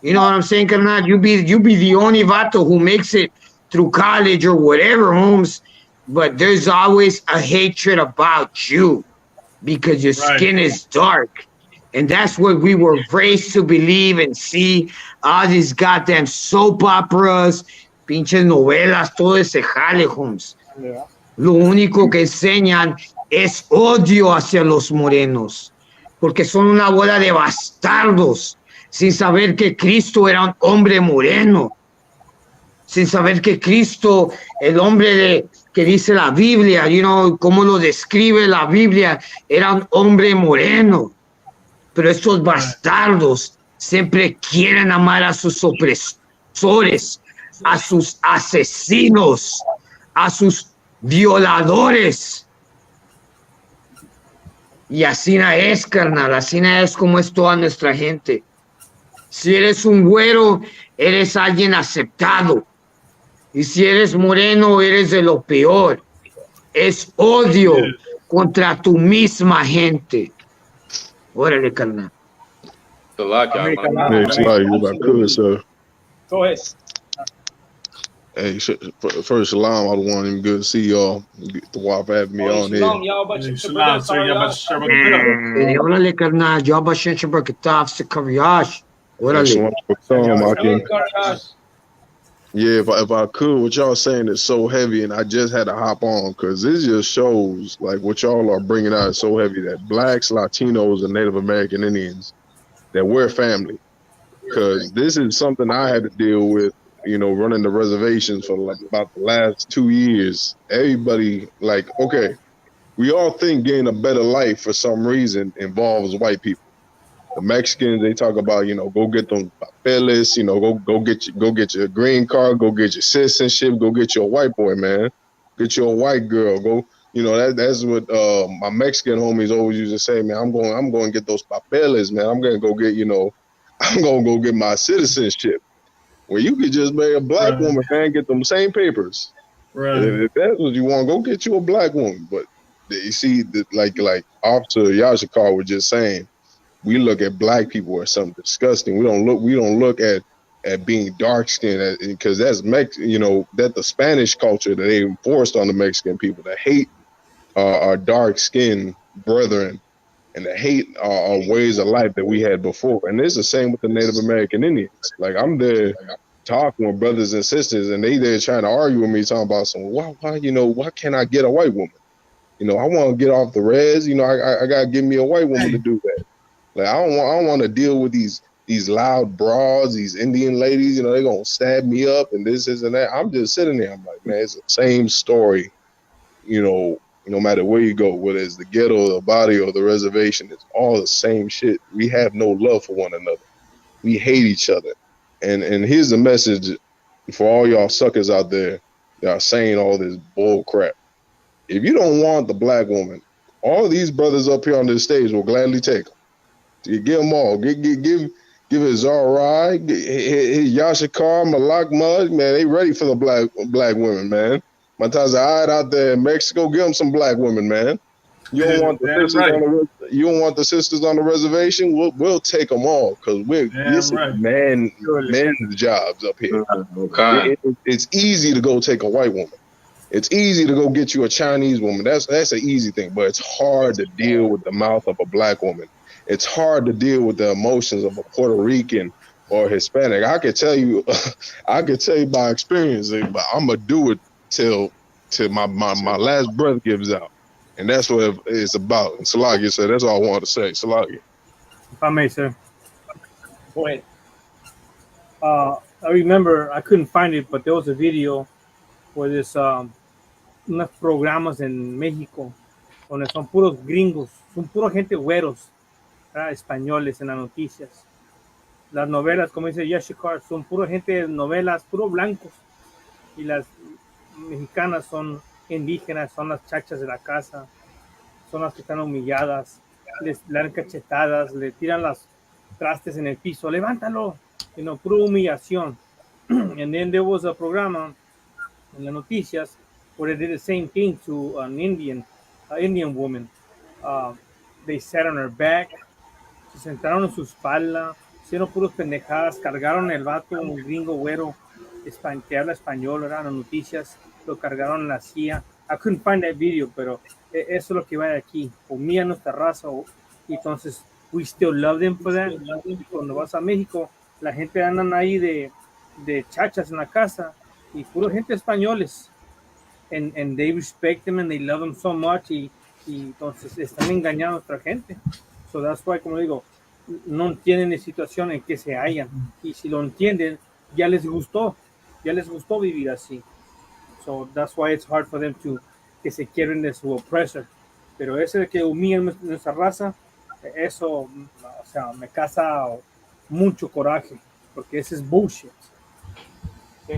You know what I'm saying, carnal? You be the only vato who makes it through college or whatever, Holmes. But there's always a hatred about you because your skin is dark. And that's what we were raised to believe and see. All these goddamn soap operas, pinches novelas, todo ese jale, Holmes. Yeah. Lo único que enseñan es odio hacia los morenos, porque son una bola de bastardos, sin saber que Cristo era un hombre moreno, sin saber que Cristo, el hombre que dice la Biblia, you know, cómo lo describe la Biblia, era un hombre moreno. Pero estos bastardos siempre quieren amar a sus opresores, a sus asesinos, a sus violadores. Y así no es, carnal, así no es como es toda nuestra gente. Si eres un güero, eres alguien aceptado. Y si eres moreno, eres de lo peor. Es odio contra tu misma gente. Órale, carnal. Next slide, if I could, sir. Go ahead. Hey, first, shalom. I want him good to see y'all. The wife having me on here. Shalom, sir. Órale, carnal. Yo abashen shabrakataf se kavyash. Órale. Yeah, if I could, what y'all saying is so heavy, and I just had to hop on because this just shows like what y'all are bringing out is so heavy that blacks, Latinos, and Native American Indians, that we're family. Because this is something I had to deal with, you know, running the reservations for like about the last 2 years. Everybody, like, okay, we all think getting a better life for some reason involves white people. The Mexicans, they talk about, you know, go get them papeles, you know, go get your green card, go get your citizenship, go get your white boy, man, get your white girl, go, you know, that's what my Mexican homies always used to say, man. I'm going to get those papeles, man. I'm gonna go get, you know, I'm gonna go get my citizenship. Well, you could just marry a black woman, man, get them same papers. Right. If that's what you want, go get you a black woman. But you see, like Officer Yashikar was just saying, we look at black people as something disgusting. We don't look at being dark skinned because that's you know, that the Spanish culture that they enforced on the Mexican people, to hate our dark skinned brethren and to hate our ways of life that we had before. And it's the same with the Native American Indians. Like, I'm there talking with brothers and sisters, and they're trying to argue with me, talking about some why can't I get a white woman? You know, I want to get off the res. You know, I gotta give me a white woman to do that. Like, I don't want to deal with these loud broads, these Indian ladies. You know, they're gonna stab me up and this and that. I'm just sitting there. I'm like, man, it's the same story. You know, no matter where you go, whether it's the ghetto, the body, or the reservation, it's all the same shit. We have no love for one another. We hate each other. And here's the message for all y'all suckers out there that are saying all this bull crap. If you don't want the black woman, all these brothers up here on this stage will gladly take them. You give them all. Give it Zarai, Yashikar, Malak Mud, man. They ready for the black women, man. Matazayed out there in Mexico, give them some black women, man. You don't want the Damn sisters right. on the you don't want the sisters on the reservation. We'll take them all because this is right. men's jobs up here. Okay. It's easy to go take a white woman. It's easy to go get you a Chinese woman. That's an easy thing, but it's hard to deal with the mouth of a black woman. It's hard to deal with the emotions of a Puerto Rican or Hispanic. I could tell you by experience, but I'm gonna do it till my last breath gives out. And that's what it's about. And Salagia said, that's all I wanted to say. Salagia. If I may, sir. Go ahead. I remember, I couldn't find it, but there was a video where there's unos programas en México donde son puros gringos, son pura gente güeros, ¿verdad? Españoles en las noticias. Las novelas, como dice Yashikar, son pura gente de novelas, puros blancos. Y las mexicanas son indígenas, son las chachas de la casa, son las que están humilladas, les dan cachetadas, le tiran las trastes en el piso, levántalo, pura humillación. And then there was a programa en las noticias where they did the same thing to an Indian woman. They sat on her back, se sentaron en su espalda, hicieron puros pendejadas, cargaron el vato, un gringo güero que habla español, ¿verdad? En las noticias, lo cargaron en la silla. I couldn't find that video, pero eso es lo que va de aquí. Humilla nuestra raza. Y entonces, we still love them for that. Y cuando vas a México, la gente andan ahí de chachas en la casa y pura gente españoles. And they respect them and they love them so much. Y entonces están engañando a nuestra gente. So that's why, como digo, no entienden la situación en que se hallan. Y si lo entienden, ya les gustó vivir así. So that's why it's hard for them que se quieren de su oppressor. Pero ese de que humillan nuestra raza, eso, o sea, me causa mucho coraje, porque ese es bullshit. ¿Sí?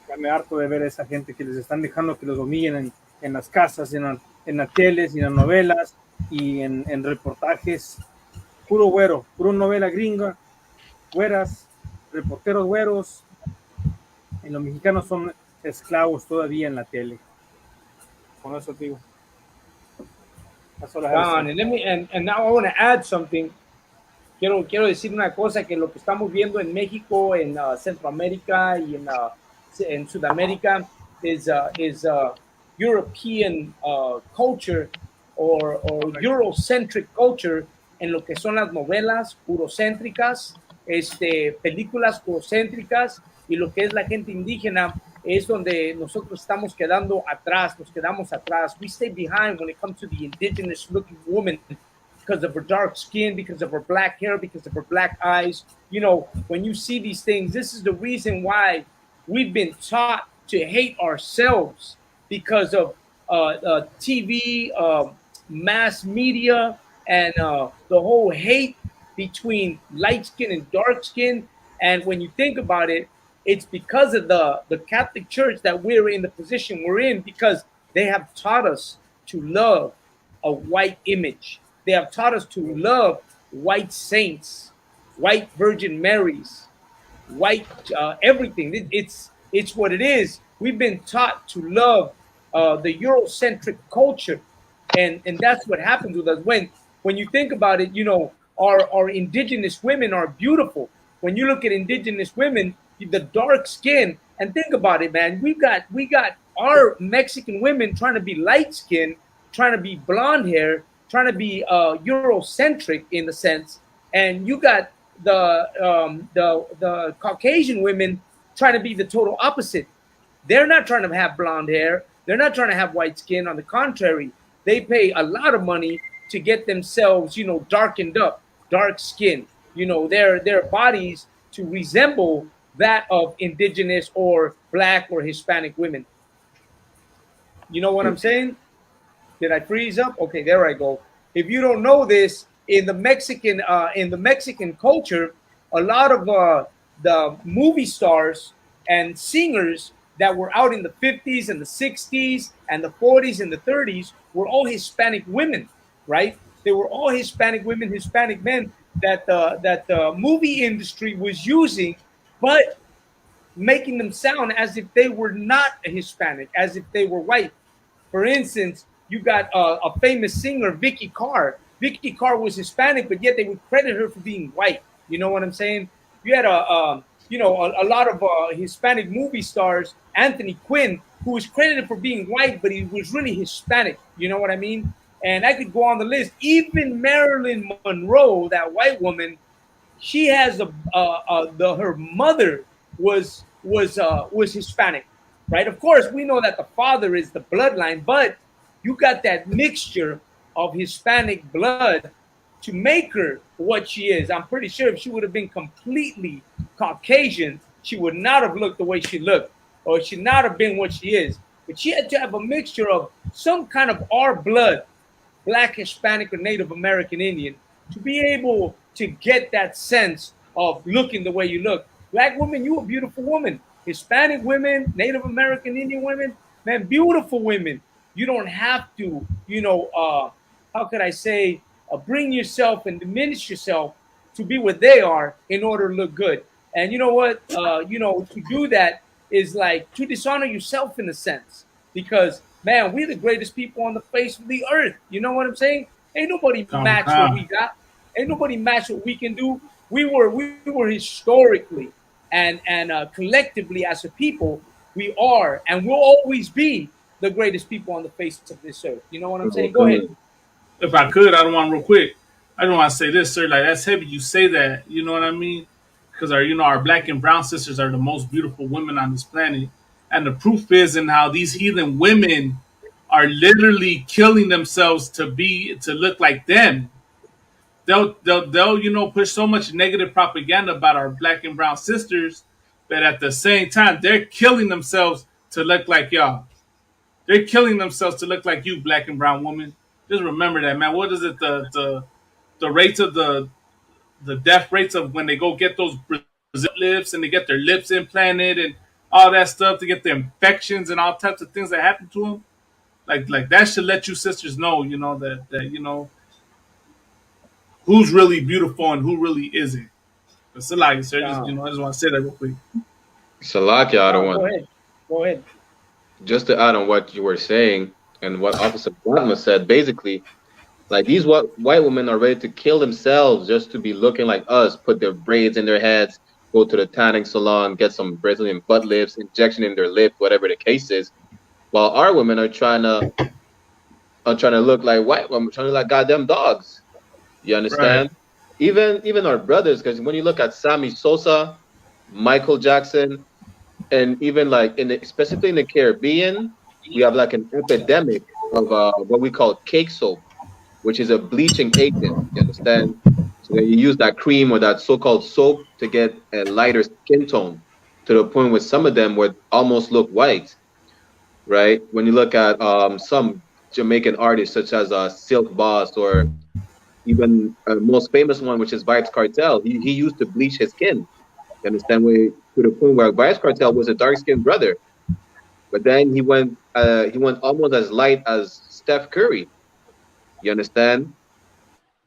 Ya me harto de ver a esa gente que les están dejando que los humillen en las casas, en las teles y en las novelas y en reportajes. Puro güero, puro novela gringa, güeras, reporteros güeros, y los mexicanos son esclavos todavía en la tele. Con eso digo. Don, and now I want to add something. Quiero decir una cosa, que lo que estamos viendo en México, en Centroamérica y en Sudamérica is European culture or Eurocentric culture, en lo que son las novelas eurocéntricas, películas eurocéntricas, y lo que es la gente indígena es donde nosotros estamos quedamos atrás. We stay behind when it comes to the indigenous looking woman because of her dark skin, because of her black hair, because of her black eyes. You know, when you see these things, this is the reason why we've been taught to hate ourselves, because of TV, mass media, and the whole hate between light skin and dark skin. And when you think about it, it's because of the Catholic Church that we're in the position we're in, because they have taught us to love a white image. They have taught us to love white saints, white Virgin Marys, white everything. It's what it is. We've been taught to love the Eurocentric culture, and that's what happens with us. When you think about it, you know, our indigenous women are beautiful. When you look at indigenous women, the dark skin, and think about it, man, we got our Mexican women trying to be light skinned, trying to be blonde hair, trying to be Eurocentric in the sense, and you got the Caucasian women trying to be the total opposite. They're not trying to have blonde hair. They're not trying to have white skin. On the contrary, they pay a lot of money to get themselves, you know, darkened up, dark skin, you know, their bodies to resemble that of indigenous or black or Hispanic women. You know what I'm saying? Did I freeze up? Okay, there I go. If you don't know this, in the Mexican culture, a lot of the movie stars and singers that were out in the 50s and the 60s and the 40s and the 30s were all Hispanic women, right? They were all Hispanic women, Hispanic men that the movie industry was using, but making them sound as if they were not a Hispanic, as if they were white. For instance, You got a famous singer, Vicky Carr. Vicky Carr was Hispanic, but yet they would credit her for being white. You know what I'm saying? You had a lot of Hispanic movie stars. Anthony Quinn, who was credited for being white, but he was really Hispanic. You know what I mean? And I could go on the list. Even Marilyn Monroe, that white woman, she has her mother was Hispanic, right? Of course, we know that the father is the bloodline, but you got that mixture of Hispanic blood to make her what she is. I'm pretty sure if she would have been completely Caucasian, she would not have looked the way she looked, or she not have been what she is. But she had to have a mixture of some kind of our blood, Black, Hispanic, or Native American Indian, to be able to get that sense of looking the way you look. Black women, you a beautiful woman. Hispanic women, Native American Indian women, man, beautiful women. You don't have to, how could I say, bring yourself and diminish yourself to be what they are in order to look good. And you know what? To do that is like to dishonor yourself in a sense, because man, we're the greatest people on the face of the earth. You know what I'm saying? Ain't nobody match what we got. Ain't nobody match what we can do. We were historically and collectively as a people, we are and will always be the greatest people on the face of this earth. You know what I'm saying? Go ahead. If I could, I don't want real quick. I don't want to say this, sir. Like that's heavy. You say that. You know what I mean? Because our black and brown sisters are the most beautiful women on this planet, and the proof is in how these heathen women are literally killing themselves to look like them. They'll push so much negative propaganda about our black and brown sisters, but at the same time they're killing themselves to look like y'all. They're killing themselves to look like you, black and brown woman. Just remember that, man. What is it? The rates of the death rates of when they go get those Brazil lips and they get their lips implanted and all that stuff to get the infections and all types of things that happen to them. Like that should let you sisters know, that who's really beautiful and who really isn't. But still, like, sir, I just want to say that real quick. Salakia, I don't Go want. ahead. Go ahead. Just to add on what you were saying and what Officer Bradma said, basically, like these white women are ready to kill themselves just to be looking like us, put their braids in their heads, go to the tanning salon, get some Brazilian butt lifts, injection in their lip, whatever the case is, while our women are trying to look like white women, trying to look like goddamn dogs. You understand? Right. Even our brothers, because when you look at Sammy Sosa, Michael Jackson, and even like specifically in the Caribbean, we have like an epidemic of what we call cake soap, which is a bleaching agent. You understand? So you use that cream or that so-called soap to get a lighter skin tone, to the point where some of them would almost look white, right? When you look at some Jamaican artists such as Silk Boss, or even most famous one, which is Vybz Kartel, he used to bleach his skin. You understand? To the point where Vybz Kartel was a dark-skinned brother, but then he went almost as light as Steph Curry. You understand?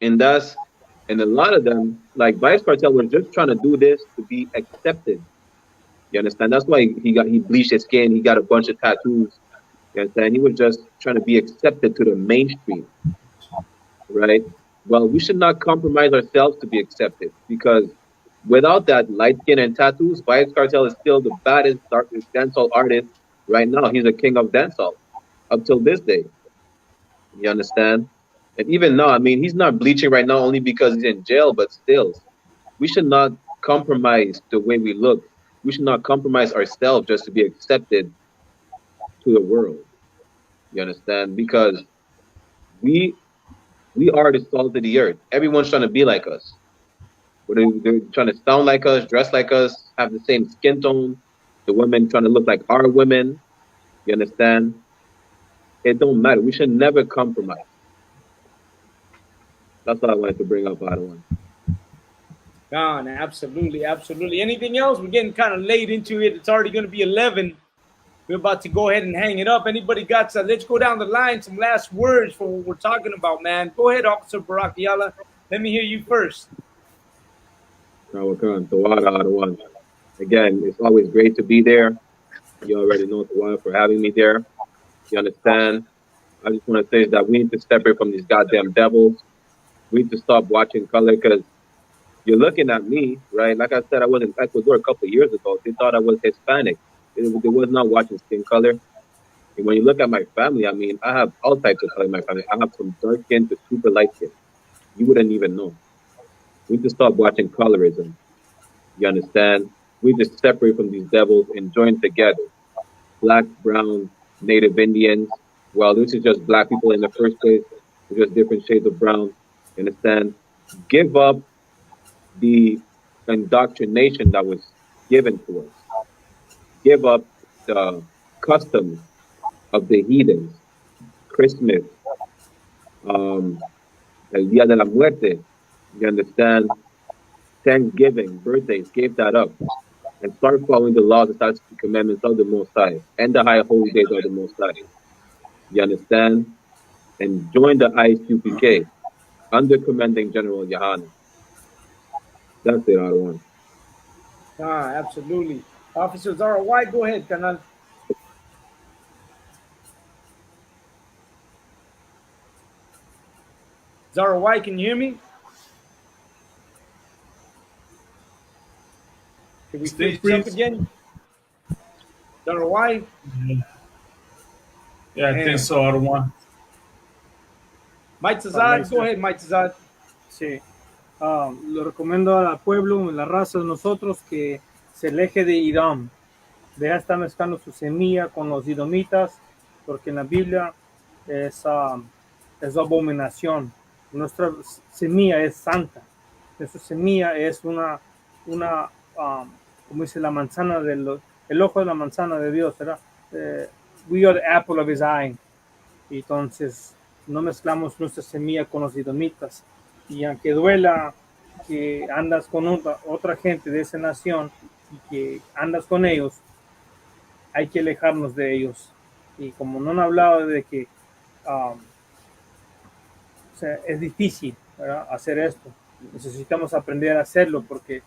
And a lot of them, like Vybz Kartel, was just trying to do this to be accepted. You understand? That's why he bleached his skin. He got a bunch of tattoos. You understand? He was just trying to be accepted to the mainstream, right? Well, we should not compromise ourselves to be accepted, because without that light skin and tattoos, Vybz Kartel is still the baddest, darkest dancehall artist right now. He's a king of dancehall up till this day. You understand? And even now, I mean, he's not bleaching right now only because he's in jail, but still, we should not compromise the way we look. We should not compromise ourselves just to be accepted to the world. You understand? Because we are the salt of the earth. Everyone's trying to be like us. They're trying to sound like us, dress like us, have the same skin tone. The women trying to look like our women. You understand? It don't matter. We should never compromise. That's what I wanted to bring up, Adawan. Gone, absolutely, absolutely. Anything else? We're getting kind of late into it. It's already going to be 11. We're about to go ahead and hang it up. Anybody got some? Let's go down the line. Some last words for what we're talking about, man. Go ahead, Officer Barakiala. Let me hear you first. Adawan. Again, it's always great to be there. You already know Tawada for having me there. You understand? I just want to say is that we need to separate from these goddamn devils. We need to stop watching color because you're looking at me, right? Like I said, I was in Ecuador a couple of years ago. They thought I was Hispanic. They was not watching skin color. And when you look at my family, I mean, I have all types of color in my family. I have from dark skin to super light skin. You wouldn't even know. We need to stop watching colorism. You understand? We need to separate from these devils and join together. Black, brown, Native Indians. Well, this is just black people in the first place. It's just different shades of brown. You understand? Give up the indoctrination that was given to us. Give up the customs of the heathens. Christmas, el Día de la Muerte. You understand? Thanksgiving, birthdays, give that up. And start following the laws and statutes and commandments of the Most High and the high holy days of the Most High. You understand? And join the ISUPK under commanding General Yahana. That's it, Adawan. Absolutely. Officer Zara, why? Go ahead, Canal. Zara, why? Can you hear me? Can we Stay, finish up please. again? Zara, why? Yeah, I think so, Adawan. Mike Tazad, go ahead, Mike Tazad. Sí. Lo recomiendo al pueblo, la raza de nosotros, que se aleje de Irán. Deja de estar mezclando su semilla con los idomitas, porque en la Biblia es abominación. Nuestra semilla es santa. Nuestra semilla es una como dice la manzana el ojo de la manzana de Dios, ¿verdad? We are the apple of his eye. Entonces, no mezclamos nuestra semilla con los idomitas. Y aunque duela que andas con otra gente de esa nación y que andas con ellos, hay que alejarnos de ellos. Y como no han hablado de que o sea, es difícil, ¿verdad?, hacer esto, necesitamos aprender a hacerlo porque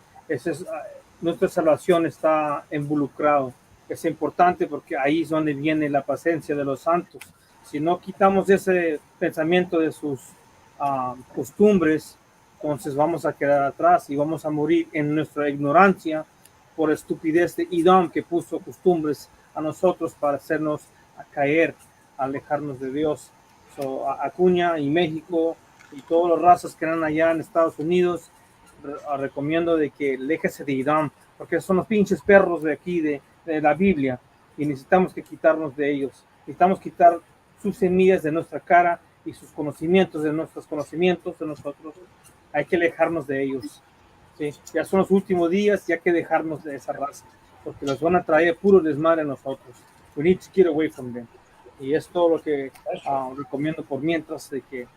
nuestra salvación está involucrado. Es importante porque ahí es donde viene la paciencia de los santos. Si no quitamos ese pensamiento de sus costumbres, entonces vamos a quedar atrás y vamos a morir en nuestra ignorancia por estupidez de Idam, que puso costumbres a nosotros para hacernos a caer, a alejarnos de Dios. Acuña y México y todas las razas que eran allá en Estados Unidos, recomiendo de que aléjese de Idam, porque son los pinches perros de aquí de la Biblia y necesitamos que quitarnos de ellos. Necesitamos quitar sus semillas de nuestra cara y sus conocimientos de nuestros conocimientos de nosotros. Hay que alejarnos de ellos. ¿Sí? Ya son los últimos días y hay que dejarnos de esa raza, porque nos van a traer puro desmadre a nosotros. We need to get away from them. Y es todo lo que recomiendo por mientras, de que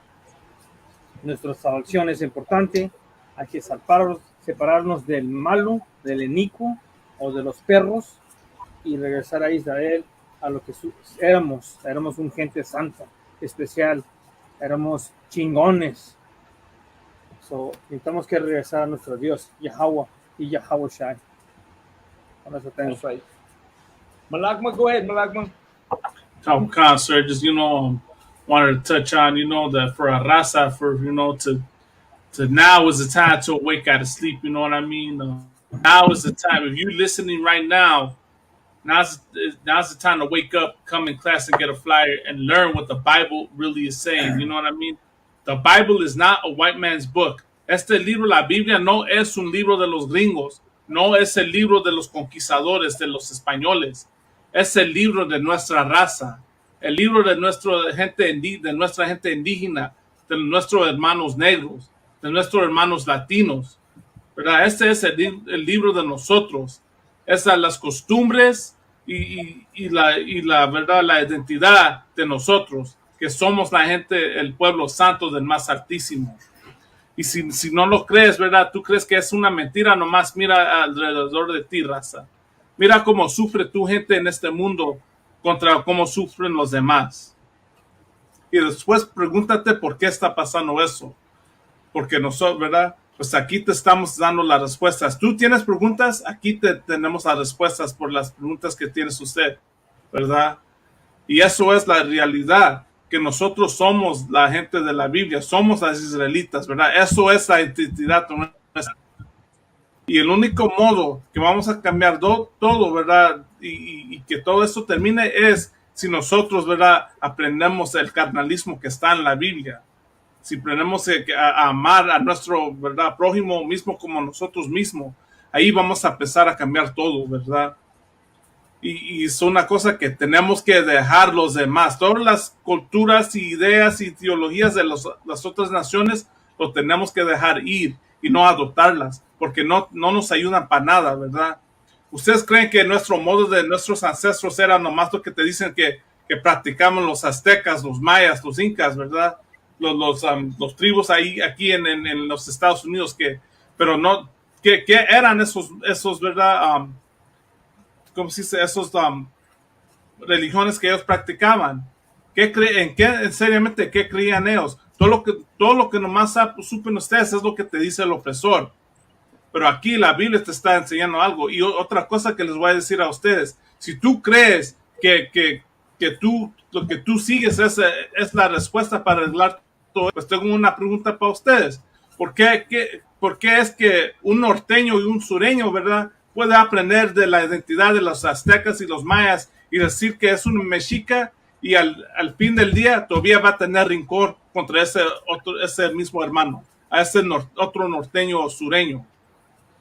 nuestra salvación es importante. Hay que separarnos del malo, del inicuo o de los perros y regresar a Israel a lo que éramos. Éramos un gente santa, especial. Éramos chingones. Necesitamos que regresar a nuestro Dios, Yahweh y Yahweh Shai. Con eso tengo. That's right. Malagma, go ahead, Malagma. Khan, sir, just wanted to touch on that for a raza, for to now is the time to awake out of sleep. You know what I mean? Now is the time. If you're listening right now, now's the time to wake up, come in class and get a flyer and learn what the Bible really is saying. You know what I mean? The Bible is not a white man's book. Este libro, la Biblia, no es un libro de los gringos. No es el libro de los conquistadores, de los españoles. Es el libro de nuestra raza. El libro de nuestra gente indígena, de nuestros hermanos negros, de nuestros hermanos latinos. ¿Verdad? Este es el libro de nosotros. Esas las costumbres y la verdad, la identidad de nosotros, que somos la gente, el pueblo santo del más altísimo. Y si no lo crees, ¿verdad? Tú crees que es una mentira, nomás mira alrededor de ti, raza. Mira cómo sufre tu gente en este mundo contra cómo sufren los demás. Y después pregúntate por qué está pasando eso. Porque nosotros, ¿verdad? Pues aquí te estamos dando las respuestas. ¿Tú tienes preguntas? Aquí tenemos las respuestas por las preguntas que tienes usted, ¿verdad? Y eso es la realidad. que nosotros somos la gente de la Biblia, somos las israelitas, ¿verdad? Eso es la identidad nuestra. Y el único modo que vamos a cambiar todo, ¿verdad? Y que todo esto termine es si nosotros, ¿verdad? Aprendemos el carnalismo que está en la Biblia. Si aprendemos a amar a nuestro, ¿verdad? Prójimo mismo como nosotros mismos, ahí vamos a empezar a cambiar todo, ¿verdad? Y es una cosa que tenemos que dejar los demás. Todas las culturas, ideas y ideologías de las otras naciones lo tenemos que dejar ir y no adoptarlas, porque no nos ayudan para nada, ¿verdad? ¿Ustedes creen que nuestro modo de nuestros ancestros era nomás lo que te dicen que practicamos los aztecas, los mayas, los incas, ¿verdad? Los tribus ahí, aquí en los Estados Unidos, pero no, ¿qué eran esos, ¿verdad? ¿Cómo se dice? Esos religiones que ellos practicaban. Seriamente, qué creían ellos? Todo lo que nomás supen ustedes es lo que te dice el opresor. Pero aquí la Biblia te está enseñando algo. Y otra cosa que les voy a decir a ustedes, si tú crees que lo que tú sigues es la respuesta para arreglar todo, pues tengo una pregunta para ustedes. ¿Por qué es que un norteño y un sureño, ¿verdad?, puede aprender de la identidad de los aztecas y los mayas y decir que es un mexica y al fin del día todavía va a tener rencor contra ese mismo hermano, a ese otro norteño o sureño?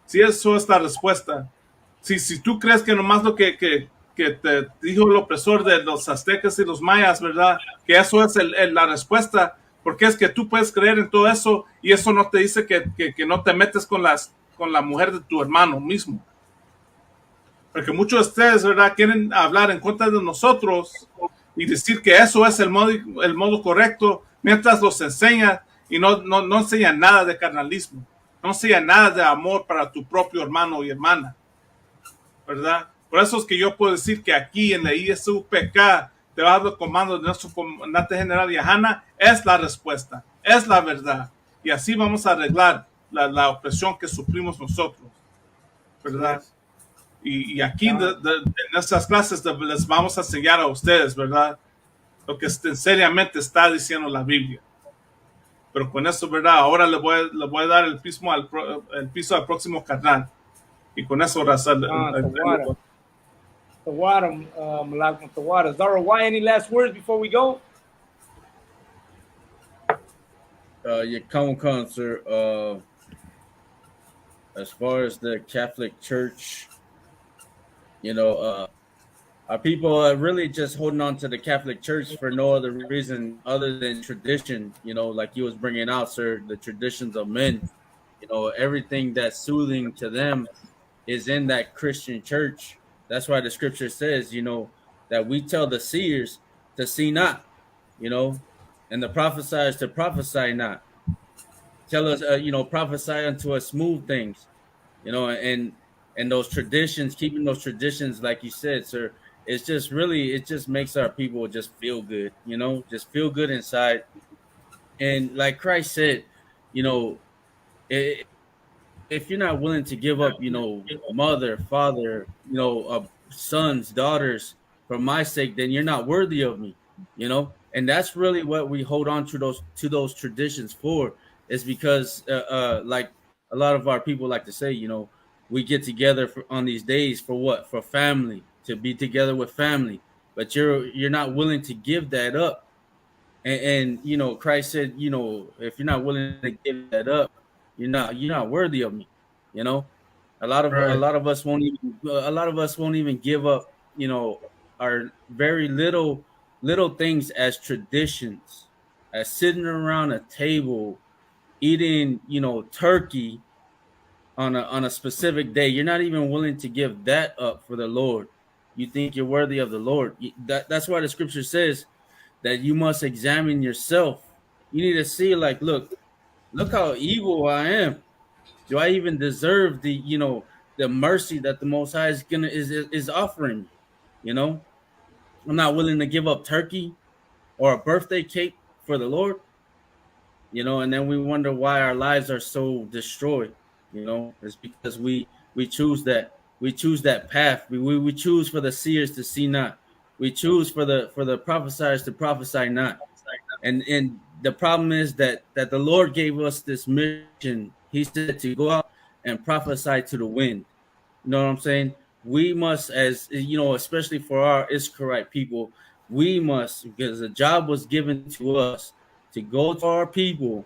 Si eso es la respuesta. Si tú crees que nomás lo que te dijo el opresor de los aztecas y los mayas, ¿verdad?, que eso es la respuesta, porque es que tú puedes creer en todo eso y eso no te dice que no te metes con la mujer de tu hermano mismo. Porque muchos de ustedes, ¿verdad?, quieren hablar en contra de nosotros y decir que eso es el modo correcto, mientras los enseña y no enseñan nada de carnalismo, no enseñan nada de amor para tu propio hermano y hermana, ¿verdad? Por eso es que yo puedo decir que aquí en la ISUPK, debajo del comando de nuestro comandante general Yahana, es la respuesta, es la verdad. Y así vamos a arreglar la opresión que sufrimos nosotros, ¿verdad? Y aquí en estas clases les vamos a enseñar a ustedes, ¿verdad?, lo que seriamente está diciendo la Biblia. Pero con eso, ¿verdad?, ahora le voy a dar el piso al próximo carnal. Y con eso, Raza. Tawada. Zara, why any last words before we go? Yeah, come, sir. As far as the Catholic Church, our people are really just holding on to the Catholic Church for no other reason other than tradition. Like you was bringing out, sir, the traditions of men. Everything that's soothing to them is in that Christian church. That's why the scripture says, that we tell the seers to see not, and the prophesiers to prophesy not. Tell us, prophesy unto us smooth things, and those traditions, keeping those traditions, like you said, sir, it just makes our people just feel good, just feel good inside. And like Christ said, if you're not willing to give up, mother, father, sons, daughters for my sake, then you're not worthy of me, and that's really what we hold on to those traditions for, is because like a lot of our people like to say, we get together on these days for what? For family, to be together with family. But you're not willing to give that up. And Christ said, if you're not willing to give that up, you're not worthy of me. A lot of us won't even give up, our very little things as traditions, as sitting around a table eating, turkey on a specific day. You're not even willing to give that up for the Lord. You think you're worthy of the Lord. That's why the scripture says that you must examine yourself. You need to see, like, look how evil I am. Do I even deserve the mercy that the Most High is offering me? I'm not willing to give up turkey or a birthday cake for the Lord. And then we wonder why our lives are so destroyed. It's because we choose that. We choose that path. We choose for the seers to see not. We choose for the prophesiers to prophesy not. And the problem is that the Lord gave us this mission. He said to go out and prophesy to the wind. You know what I'm saying? We must, as you know, especially for our Israelite people, we must, because the job was given to us to go to our people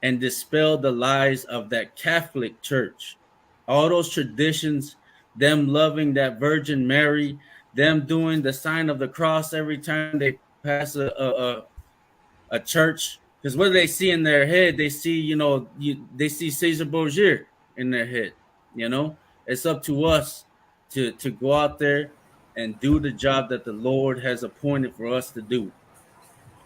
and dispel the lies of that Catholic Church. All those traditions, them loving that Virgin Mary, them doing the sign of the cross every time they pass a church. Because what do they see in their head? They see, they see Caesar Borgia in their head. You know, it's up to us to go out there and do the job that the Lord has appointed for us to do,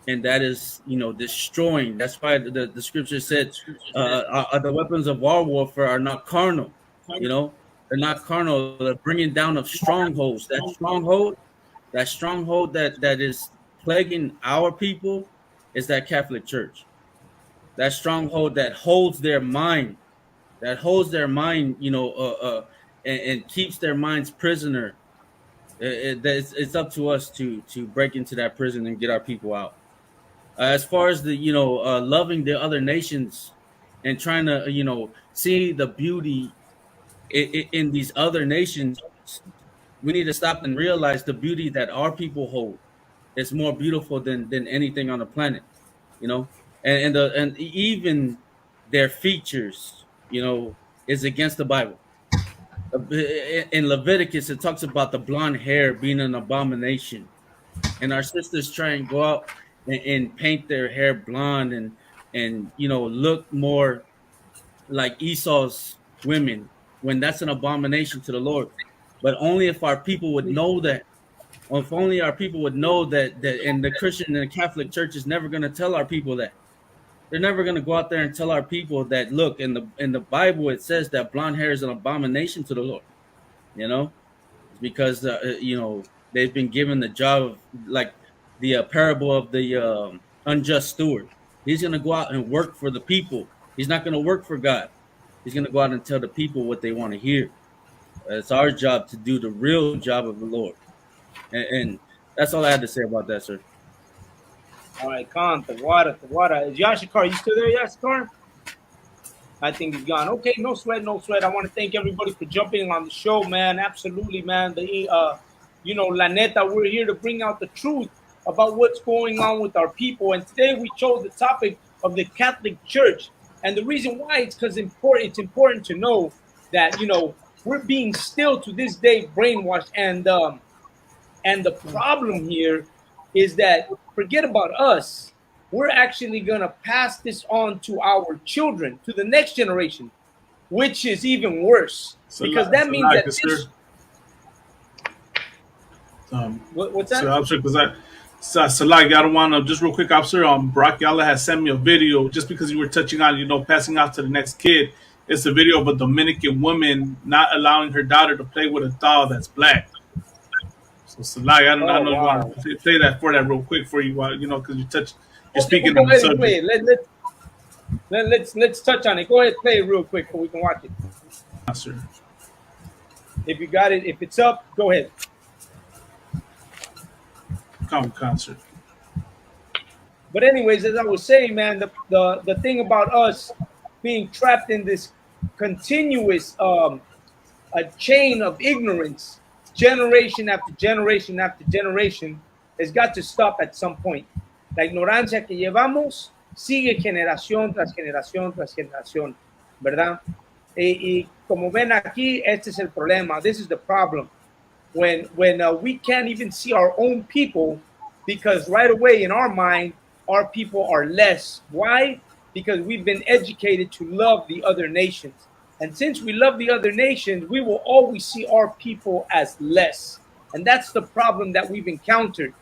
and that is, destroying. That's why the scripture said, the weapons of our warfare are not carnal. They're not carnal. They're bringing down of strongholds. That stronghold that is plaguing our people is that Catholic Church. That stronghold that holds their mind, and keeps their minds prisoner. It's up to us to break into that prison and get our people out. As far as the loving the other nations and trying to see the beauty in these other nations, we need to stop and realize the beauty that our people hold is more beautiful than anything on the planet. And even their features, is against the Bible. In Leviticus, it talks about the blonde hair being an abomination, and our sisters try and go out and paint their hair blonde and look more like Esau's women, when that's an abomination to the Lord. But only if our people would know that. Or if only our people would know that and the Christian and the Catholic Church is never going to tell our people that. They're never going to go out there and tell our people that, look, in the Bible it says that blonde hair is an abomination to the Lord. It's because they've been given the job of, like the parable of the unjust steward. He's going to go out and work for the people. He's not going to work for God. He's going to go out and tell the people what they want to hear. It's our job to do the real job of the Lord. And that's all I had to say about that, sir. All right, Khan, Tawada. Is Yashikar, you still there, Yashikar? I think he's gone. Okay, no sweat. I want to thank everybody for jumping on the show, man. Absolutely, man. La neta, we're here to bring out the truth about what's going on with our people. And today we chose the topic of the Catholic Church. And the reason why it's because it's important to know that, we're being still to this day brainwashed. And the problem here is that, forget about us, we're actually going to pass this on to our children, to the next generation, which is even worse. Because that means that this... What's that? Salag, I don't want to, just real quick, officer, Brock Yala has sent me a video, just because you were touching on, passing out to the next kid. It's a video of a Dominican woman not allowing her daughter to play with a doll that's black. So Salag, I don't know if you want to play that real quick for you, because you're speaking on the subject. Play it. Let's touch on it. Go ahead, play it real quick so we can watch it. Yes, sir. If you got it, if it's up, go ahead. Concert. But anyways, as I was saying, man, the thing about us being trapped in this continuous a chain of ignorance, generation after generation after generation, has got to stop at some point. La ignorancia que llevamos sigue generación tras generación tras generación, ¿verdad? Y como ven aquí, este es el problema. This is the problem. When we can't even see our own people, because right away in our mind, our people are less. Why? Because we've been educated to love the other nations. And since we love the other nations, we will always see our people as less. And that's the problem that we've encountered.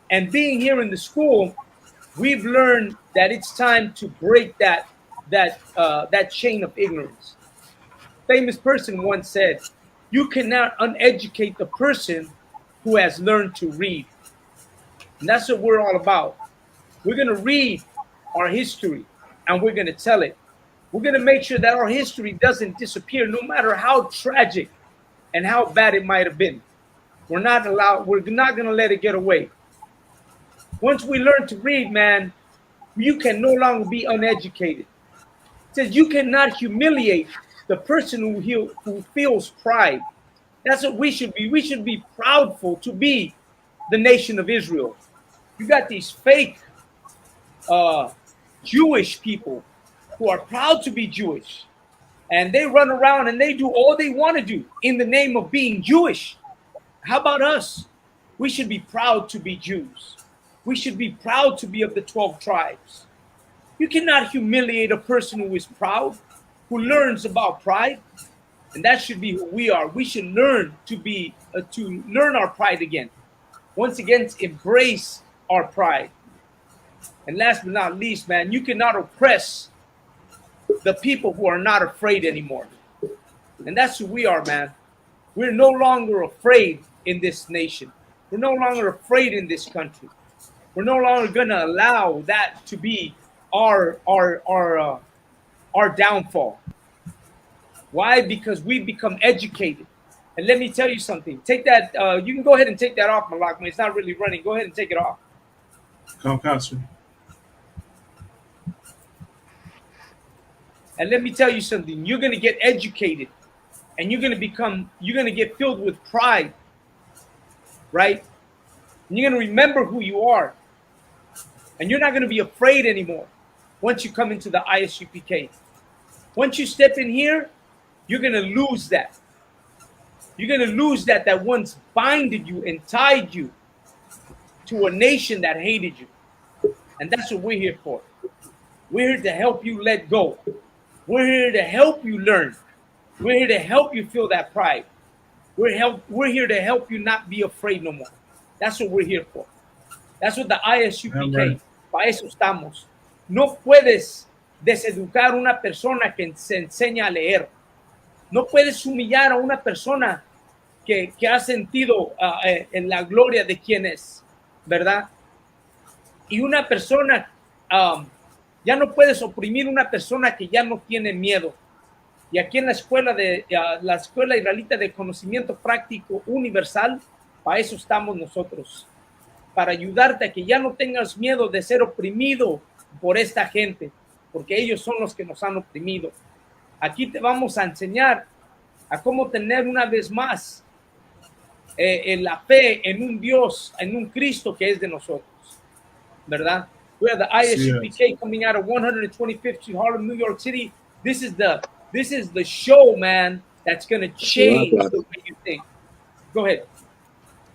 And being here in the school, we've learned that it's time to break that chain of ignorance. Famous person once said, you cannot uneducate the person who has learned to read. And that's what we're all about. We're going to read our history and we're going to tell it. We're going to make sure that our history doesn't disappear, no matter how tragic and how bad it might have been. We're not going to let it get away. Once we learn to read, man, you can no longer be uneducated. It says you cannot humiliate the person who feels pride. That's what we should be. We should be proudful to be the nation of Israel. You got these fake Jewish people who are proud to be Jewish, and they run around and they do all they want to do in the name of being Jewish. How about us? We should be proud to be Jews. We should be proud to be of the 12 tribes. You cannot humiliate a person who is proud, who learns about pride, and that should be who we are. We should learn to learn our pride again. Once again, embrace our pride. And last but not least, man, you cannot oppress the people who are not afraid anymore. And that's who we are, man. We're no longer afraid in this nation. We're no longer afraid in this country. We're no longer going to allow that to be our downfall. Why? Because we've become educated. And let me tell you something. Take that. You can go ahead and take that off, Malakman. It's not really running. Go ahead and take it off. Come, Pastor. And let me tell you something. You're going to get educated, and you're going to get filled with pride, right? And you're going to remember who you are. And you're not going to be afraid anymore once you come into the ISUPK. Once you step in here, you're going to lose that. You're going to lose that once binded you and tied you to a nation that hated you. And that's what we're here for. We're here to help you let go. We're here to help you learn. We're here to help you feel that pride. We're here to help you not be afraid no more. That's what we're here for. That's what the ISUPK, para eso estamos. No puedes deseducar a una persona que se enseña a leer. No puedes humillar a una persona que ha sentido en la gloria de quien es, ¿verdad? Y una persona, ya no puedes oprimir a una persona que ya no tiene miedo. Y aquí en la escuela israelita de conocimiento práctico universal, para eso estamos nosotros. Para ayudarte a que ya no tengas miedo de ser oprimido por esta gente, porque ellos son los que nos han oprimido. Aquí te vamos a enseñar a cómo tener una vez más en la fe en un Dios, en un Cristo que es de nosotros, ¿verdad? We are the ISUPK coming out of 125th Street, Harlem, New York City. This is the show, man, that's going to change the way you think. Go ahead.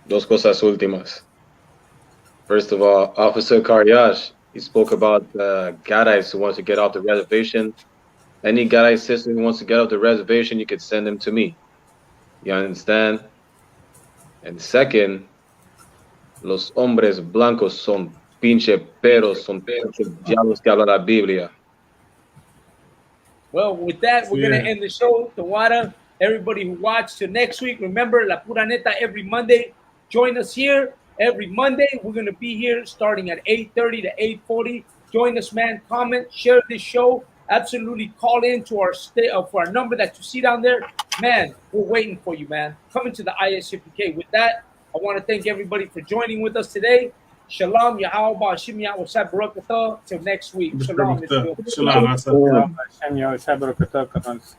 Dos cosas últimas. First of all, Officer Karyash, he spoke about Gadites who wants to get off the reservation. Any Gadite sister who wants to get off the reservation, you could send them to me. You understand? And second, los hombres blancos son pinche peros, son pinche diablos que habla la Biblia. Well, with that, we're going to end the show. Tawada, everybody who watched, till next week. Remember, La Pura Neta every Monday. Join us here every Monday. We're going to be here starting at 8:30 to 8:40. Join us, man. Comment, share this show. Absolutely call in to our for our number that you see down there. Man, we're waiting for you, man. Coming to the ISUPK. With that, I want to thank everybody for joining with us today. Shalom, Yahweh, Hashem, Yahweh, Baruch Atah. Till next week. Shalom. Shalom. Hashem, Yahweh, Baruch Atah.